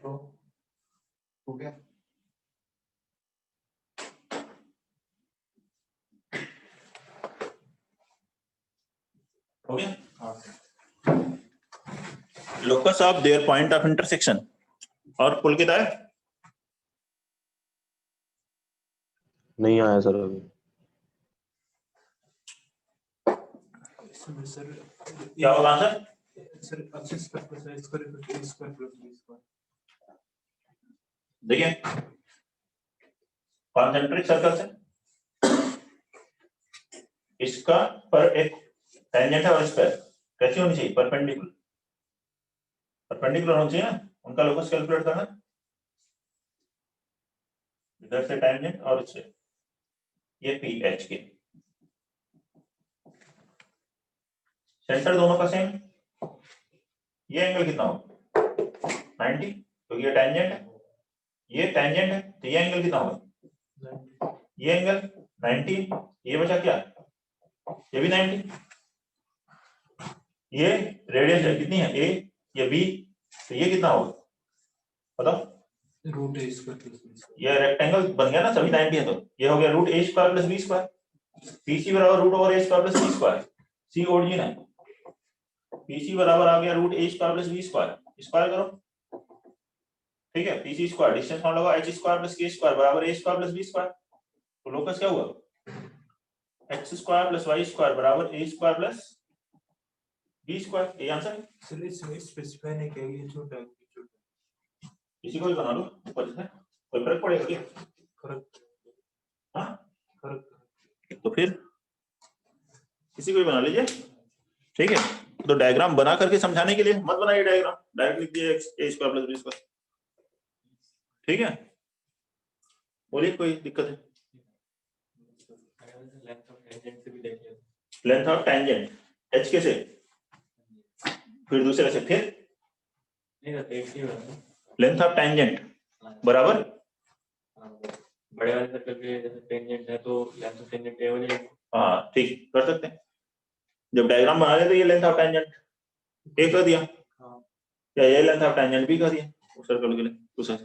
तो हो गया. हो गया. Locus of their point of intersection. और पुलकित आया? नहीं आया सर अभी. इसमें सर क्या होगा आंसर? सर अच्छे से स्क्वायर प्लस बी स्क्वायर. देखिए कॉन्सेंट्रिक सर्कल से इसका पर एक टेंजेंट है और इस पर कैसी होनी चाहिए? परपेंडिकुलर. परपेंडिकुलर होना चाहिए ना. उनका लोकस कैलकुलेट करना. इधर से टेंजेंट और इससे ये पी एच के. सेंटर दोनों का सेम. ये एंगल कितना होगा? 90. तो ये टेंजेंट है, ये टेंजेंट है, तो ये एंगल कितना होगा? ये एंगल 90. ये बचा क्या? ये भी 90. ये रेडियस कितनी है? ए. ये बी. तो ये कितना होगा बताओ? Root A square plus B square. ये रेक्टेंगल बन गया ना. सभी 90 है तो ये हो गया root A square plus B square. PC बराबर root over A square plus B square. C origin है. पीसी बराबर आ गया root A square plus B square. Square करो. ठीक है. पीसी स्क्वायर डिस्टेंस मान लो H square plus K square बराबर A square plus B square. तो लोकस क्या हुआ? X square plus y square बराबर A square plus B square. ये आंसर है. सर इसमें स्पेसिफाई नहीं किया ये छोटा है ये छोटा है. इसी को भी बना लो ऊपर से. कोई फर्क पड़ेगा क्या? फर्क. हाँ फर्क. तो फिर किसी को भी बना लीजिए. ठीक है. तो डायग्राम बना करके समझाने के लिए मत बनाइए डायग्राम. डायरेक्ट लिख दिए एक्स ए स्क्वायर प्लस बी स्क्वायर. ठीक है. बोलिए कोई दिक्कत है? लेंथ ऑफ टेंजेंट एच के से फिर दूसरे से फिर लेंथ ऑफ टेंजेंट बराबर बड़े वाले सर्कल के जैसे टेंजेंट है तो लेंथ ऑफ टेंजेंट ए हो जाएगी. हाँ ठीक कर सकते हैं. जब डायग्राम बना लेते ये लेंथ ऑफ टेंजेंट ए कर दिया. या ये लेंथ ऑफ टेंजेंट बी कर दिया उस सर्कल के लिए. दूसरा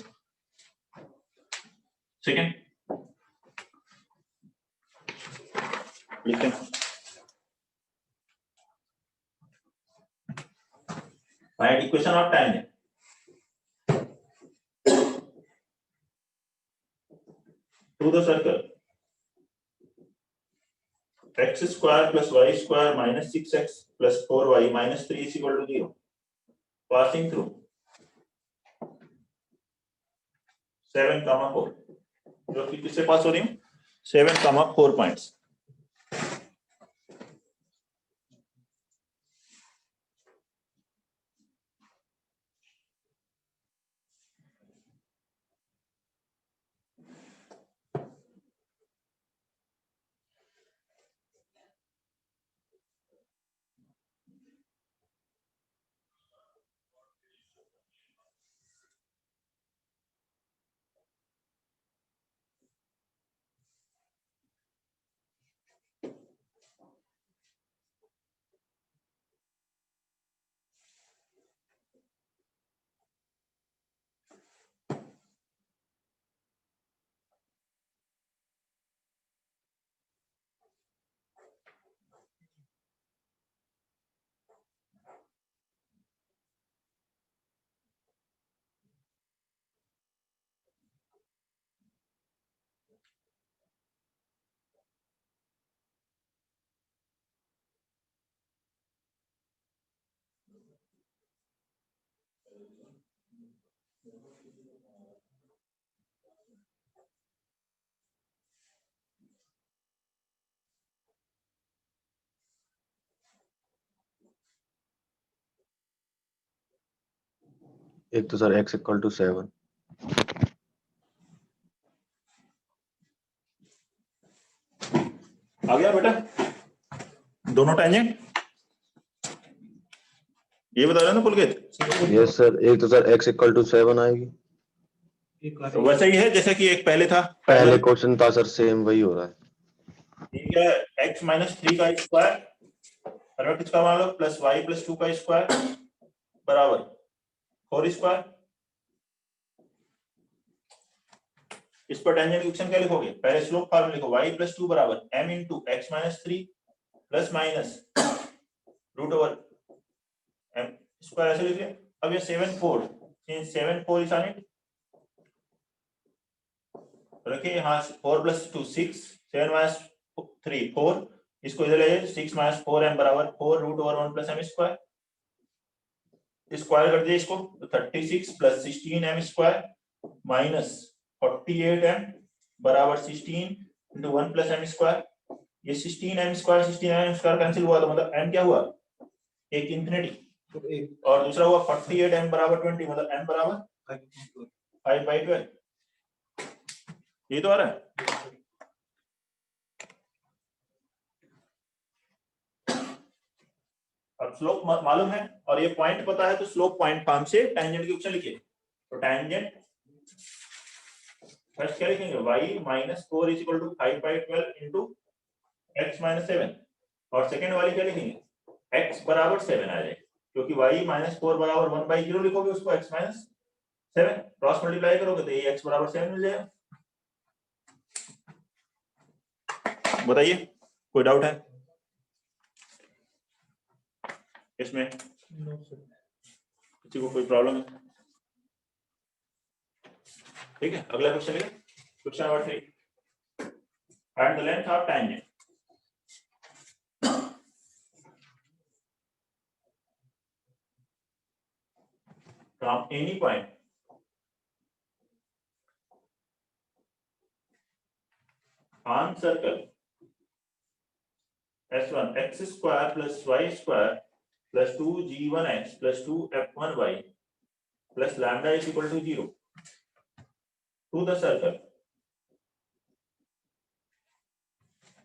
सेकंड लिखते हैं. Find equation of tangent. to the circle x square plus y square minus 6x plus 4y minus 3 is equal to 0 passing through 7, 4 जो कि किससे पास हो रही हूँ? 7, 4 पॉइंट्स. एक तो सर x इक्वल टू 7। आ गया बेटा दोनों टेंजेंट? ये बता रहे ना पुलकित? यस सर, एक तो सर x इक्वल टू 7 आएगी। एक आ तो रही वैसा ही है जैसा कि एक पहले था। पहले क्वेश्चन था सर, सेम वही हो रहा है। ठीक है, x माइनस 3 का स्क्वायर और किसका मान लो प्लस y प्लस 2 का स्क्वायर बराबर 4 स्क्वायर। इस पर टेंजेंट इक्वेशन क्या लिखोगे? पहले स्लोप फॉर्मूला लिखो, y प्लस 2 बराबर m into x minus 3 plus minus root over m square, ऐसे लिख लिया। अब ये 7 4 since 7 4 is on it, रखिए यहाँ 4 प्लस 2 6, 7 माइनस 3 4, इसको इधर ले जाइए 6 माइनस 4m बराबर 4 root over 1 plus m square. Square कर दिए इसको तो 36 plus 16m square minus 48m बराबर 16 इंटू 1 प्लस m स्क्वायर। ये 16m स्क्वायर कैंसिल हुआ तो मतलब m क्या हुआ? एक इंफिनिटी, तो एक और दूसरा हुआ 48m बराबर 20, मतलब m बराबर 5/12। ये तो आ रहा है। अब स्लोप मालूम है और ये पॉइंट पता है तो स्लोप पॉइंट फॉर्म से टेंजेंट की इक्वेशन लिखिए। तो टेंजेंट फर्स्ट क्या लिखेंगे? y minus 4 is equal to 5/12 into x minus 7, और सेकेंड वाली क्या लिखेंगे? x बराबर 7 आ जाए, क्योंकि y माइनस 4 बराबर 1/0 लिखोगे उसको x माइनस 7 क्रॉस मल्टीप्लाई करोगे तो ये x बराबर 7 मिल जाएगा। बताइए कोई डाउट है इसमें? No sir. किसी को कोई प्रॉब्लम है? ठीक है, अगला क्वेश्चन लिखिए। Question number 3, find the length of tangent from any point on circle S1 x square plus y square plus 2g1x plus 2f1y plus lambda is equal to 0 to the circle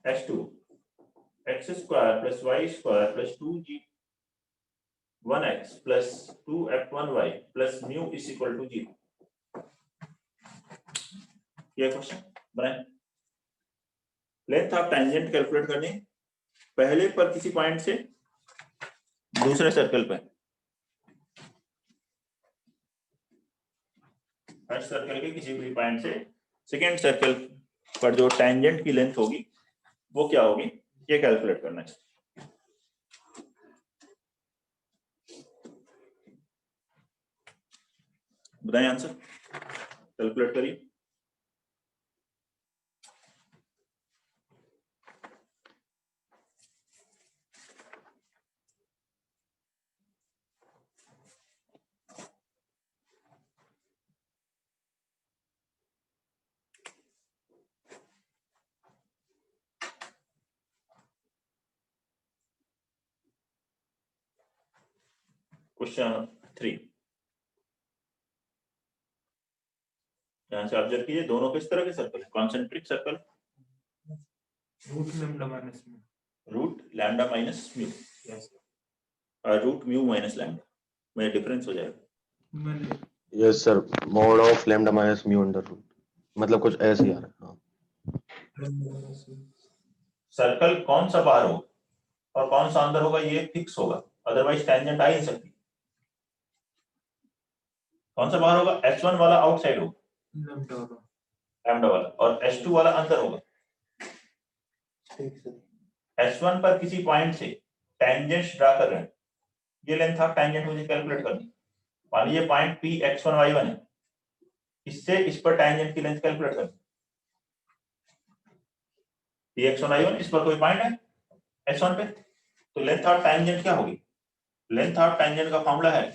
S2 x square plus y square plus 2g1x plus 2f1y plus mu is equal to 0। ये क्वेश्चन बनाए। लेंथ ऑफ टेंजेंट कैलकुलेट करनी है, पहले पर किसी पॉइंट से दूसरे सर्कल पर, फर्स्ट सर्कल के किसी भी पॉइंट से सेकेंड सर्कल पर जो टेंजेंट की लेंथ होगी वो क्या होगी, ये कैलकुलेट करना है। बताएं आंसर, कैलकुलेट करिए। क्वेश्चन 3 यहां से ऑब्जर्व कीजिए, दोनों किस तरह के सर्कल है? Concentric circle, root lambda minus में root lambda minus mu yes और रूट म्यू माइनस लैम्डा में डिफरेंस हो जाएगा। मैंने yes sir, mod of lambda minus mu under root, मतलब कुछ ऐसे ही आ रहा है। हाँ सर्कल कौन सा बाहर होगा और कौन सा अंदर होगा ये फिक्स होगा, अदरवाइज टेंजेंट आ ही नहीं सकती। कौन सा बाहर होगा? S1 वाला आउटसाइड होगा लैम्डा वाला लैम्डा वाला, और S2 वाला अंदर होगा। ठीक सर। S1 पर किसी पॉइंट से टेंजेंट ड्रा कर रहे हैं, ये लेंथ ऑफ टेंजेंट मुझे कैलकुलेट करनी। मान लीजिए पॉइंट P x1 y1 है, इससे इस पर टेंजेंट की लेंथ कैलकुलेट करनी। P x1 y1 इस पर कोई पॉइंट है S1 पे, तो लेंथ ऑफ टेंजेंट क्या होगी? लेंथ ऑफ टेंजेंट का फॉर्मूला है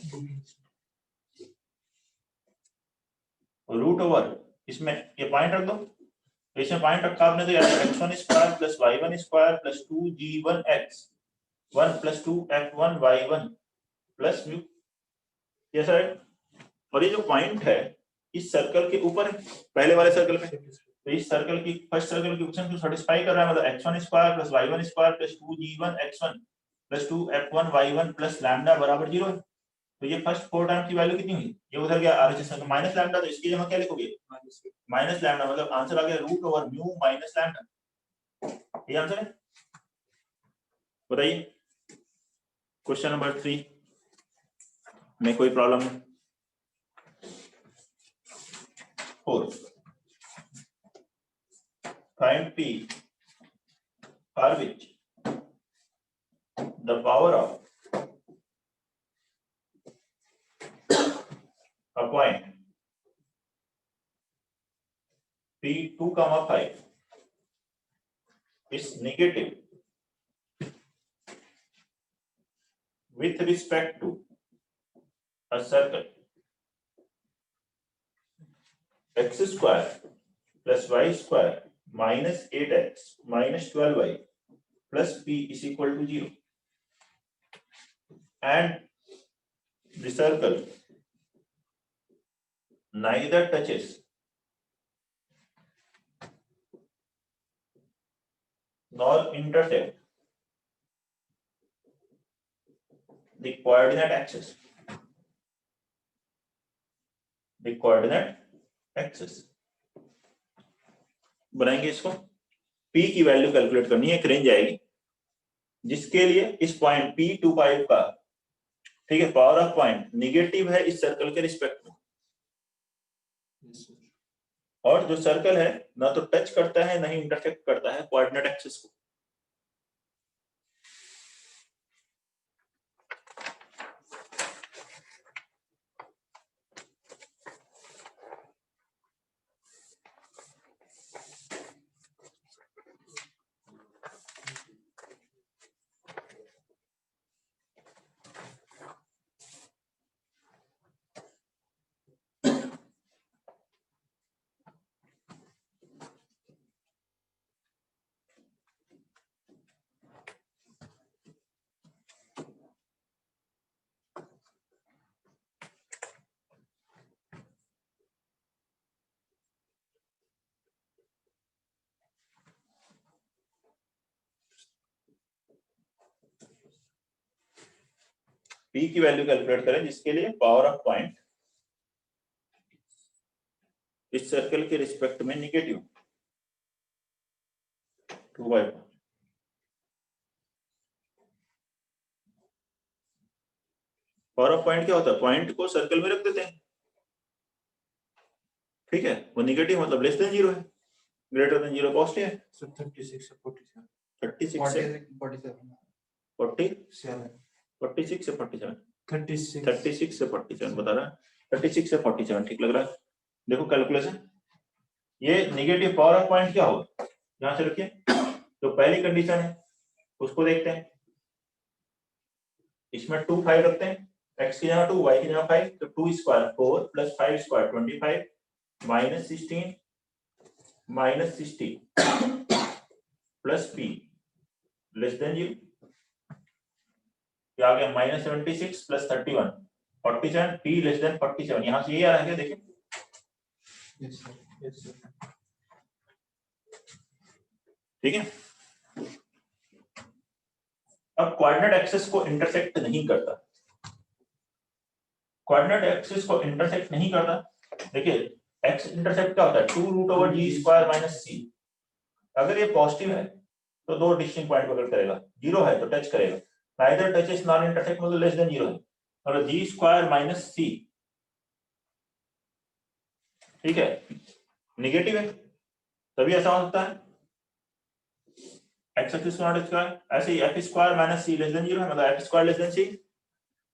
रूट ओवर इसमें ये पॉइंट रख दो, तो इसमें पॉइंट रखा आपने तो यार x1 square plus y1 square plus 2g1 x1 plus 2f1 y1 plus mu, ये सर। और ये जो पॉइंट है इस सर्कल के ऊपर है, पहले वाले सर्कल पे, तो इस सर्कल की फर्स्ट सर्कल की इक्वेशन को सैटिस्फाई कर रहा है, मतलब x1 square plus y1 square plus 2g1 x1 plus 2f1 y1 plus lambda बराबर 0 है। तो ये फर्स्ट 4 टर्म की वैल्यू कितनी हुई, ये उधर गया आरएचएस में माइनस लैम्डा, तो इसकी जगह क्या लिखोगे माइनस लैम्डा, मतलब आंसर आ गया root over mu minus lambda, ये आंसर है। बताइए क्वेश्चन नंबर 3 में कोई प्रॉब्लम है? 4 find p for which the power of a point p2, 5 is negative with respect to a circle x square plus y square minus 8x minus 12y plus p is equal to 0, and the circle neither touches nor intersect the coordinate axis. The coordinate axis. बनाएंगे इसको, p की वैल्यू कैलकुलेट करनी है, एक रेंज आएगी जिसके लिए इस पॉइंट p25 का, ठीक है, पावर ऑफ पॉइंट निगेटिव है इस सर्कल के रिस्पेक्ट में, और जो सर्कल है ना तो टच करता है ना ही इंटरसेक्ट करता है कोऑर्डिनेट एक्सिस को। p की वैल्यू कैलकुलेट करें जिसके लिए पावर ऑफ पॉइंट इस सर्कल के रिस्पेक्ट में निगेटिव 2/5। पावर ऑफ पॉइंट क्या होता है, पॉइंट को सर्कल में रख देते हैं, ठीक है, वो निगेटिव मतलब लेस देन 0 है, ग्रेटर देन 0 पॉजिटिव है। 36 से 47 36 से 47 46 से 47 36 36 से 47 बता रहा है, 36 से 47 ठीक लग रहा है। देखो कैलकुलेशन, ये नेगेटिव पावर ऑफ पॉइंट क्या होगा, यहां से रखिए, तो पहली कंडीशन है उसको देखते हैं, इसमें 2 5 रखते हैं, x की जगह 2 y की जगह 5, तो 2 square 4 plus 5 square 25 minus 16 minus 60 plus p less than 0, ये आ गया minus 76 plus 31 47, p less than 47, यहां से ये आ रहा है, देखिए यस सर ठीक है। अब कोऑर्डिनेट एक्सिस को इंटरसेक्ट नहीं करता, कोऑर्डिनेट एक्सिस को इंटरसेक्ट नहीं करता, देखिए x इंटरसेप्ट क्या होता है 2 root over g square minus c, अगर ये पॉजिटिव है तो दो डिस्टिंक्ट पॉइंट पकड़ करेगा, 0 है तो टच करेगा, नाइदर टचेस नॉन इंटरसेक्ट मतलब लेस देन 0 है, और g स्क्वायर माइनस c ठीक है नेगेटिव है, तभी ऐसा हो सकता है x एक्सिस नॉट स्क्वायर, ऐसे ही f square minus c less than 0 है, मतलब f square less than c,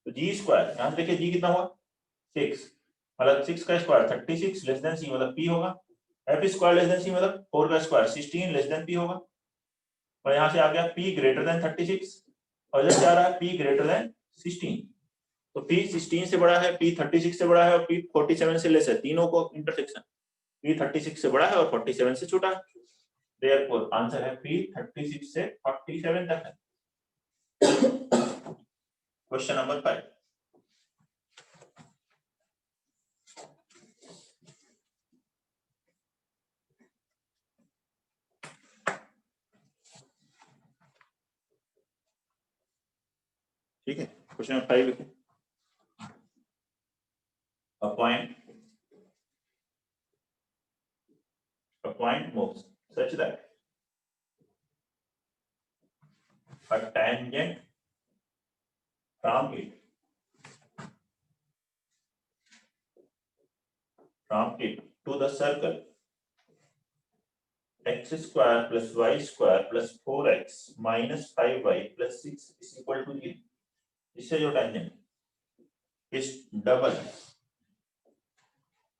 तो g स्क्वायर यहां देखिए g कितना हुआ 6, मतलब 6 का स्क्वायर 36 लेस देन c मतलब p होगा, f square less than c मतलब 4 का स्क्वायर 16 लेस देन p होगा, और यहां से आ गया p ग्रेटर देन 36 और इधर से आ रहा है p ग्रेटर देन 16, तो P 16 से बड़ा है, P 36 से बड़ा है और P 47 से लेस है, तीनों को इंटरसेक्शन P 36 से बड़ा है और 47 से छोटा है। देयरफॉर आंसर है P 36 से 47 तक है। Question number 5। ठीक है, क्वेश्चन नंबर 5 लिखो। A point moves such that a tangent from it to the circle x square plus y square plus 4x minus 5y plus 6 is equal to 0. इससे जो tangent is double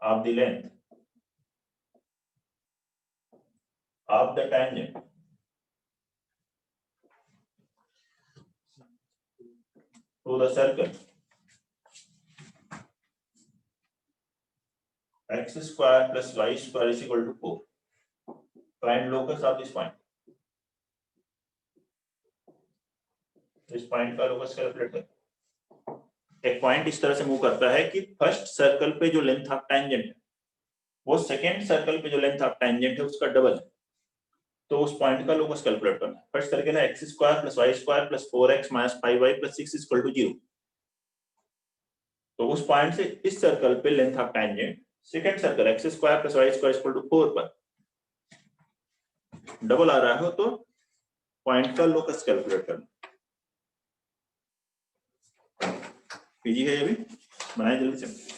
of the length of the tangent to the circle x square plus y square is equal to 4. Find locus of this point. इस पॉइंट का लोकस कैलकुलेट कर। एक पॉइंट इस तरह से मूव करता है कि फर्स्ट सर्कल पे जो लेंथ ऑफ टेंजेंट है वो सेकेंड सर्कल पे जो लेंथ ऑफ टेंजेंट है उसका डबल है, तो उस पॉइंट का लोकस कैलकुलेट करना है। फर्स्ट सर्कल है x square plus y square plus 4x minus 5y plus 6 equal to 0। तो उस पॉइंट से इस सर्कल पे length of tangent second circle x square plus y square equal to 4 पर डबल आ रहा है, तो पॉइंट का लोकस कैलकुलेट करना। पीजी है ये भी, बनाए जल्दी से।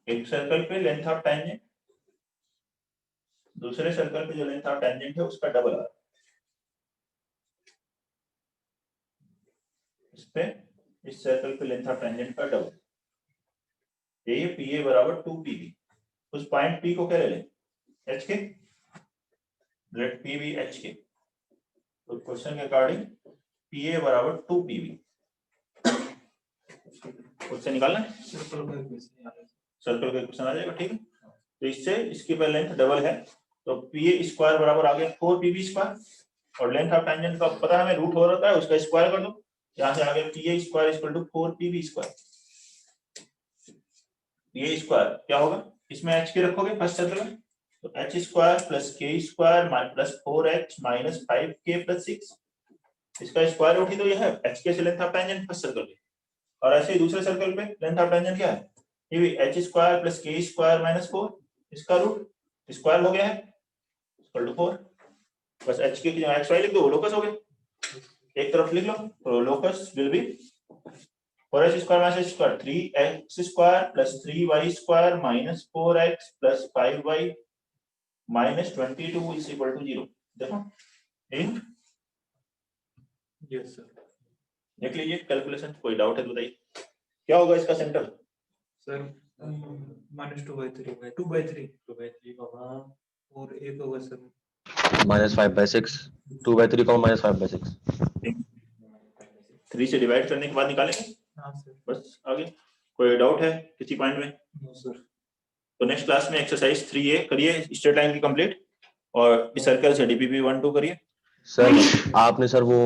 एक सर्कल पे लेंथ ऑफ टेंजेंट, दूसरे सर्कल पे जो लेंथ ऑफ टेंजेंट है उसका डबल आ रहा है। इस पे इस सर्कल पे लेंथ ऑफ टेंजेंट का डबल, ये PA बराबर 2PB। उस पॉइंट P को क्या ले लें, H के, लेट P भी H के। तो क्वेश्चन के अकॉर्डिंग PA बराबर 2PB उससे निकालना है, सर्कल का क्वेश्चन आ जाएगा। ठीक है, तो इससे इसकी पर लेंथ डबल है, तो PA स्क्वायर बराबर आ गया 4PB स्क्वायर, और लेंथ ऑफ टेंजेंट का पता है हमें रूट हो रहा है, उसका स्क्वायर कर दो, यहाँ से आ गया PA square equal to 4PB square. PA square क्या होगा, इसमें h के रखोगे फर्स्ट सर्कल में, तो h square plus k square plus 4h minus 5k plus 6, इसका स्क्वायर रूट ही तो यह है, h के से length of tangent first circle पे, और ऐसे ही दूसरे सर्कल पे लेंथ ऑफ टेंजेंट क्या है, ये भी h square plus k square minus 4, इसका रूट स्क्वायर हो गया है इक्वल टू 4। बस h के की जगह xy लिख दो, लोकस हो गया, एक तरफ लिख लो, तो locus will be 4h square minus square 3x square plus 3y square minus 4x plus 5y minus 22 is equal to 0। देखो इन यस सर, देख लीजिए कैलकुलेशन, कोई डाउट है तो बताइए क्या होगा इसका सेंटर। सर -2/3 2/3 होगा, और एक होगा सर -5/6 2/3 माइनस 5/6। 3 से डिवाइड करने के बाद निकालेंगे। हाँ सर, बस आगे कोई डाउट है किसी पॉइंट में, नो सर। तो नेक्स्ट क्लास में एक्सरसाइज 3A करिए स्ट्रेट लाइन की कंप्लीट, और इस सर्कल से DPP 1 2 करिए। सर आपने सर वो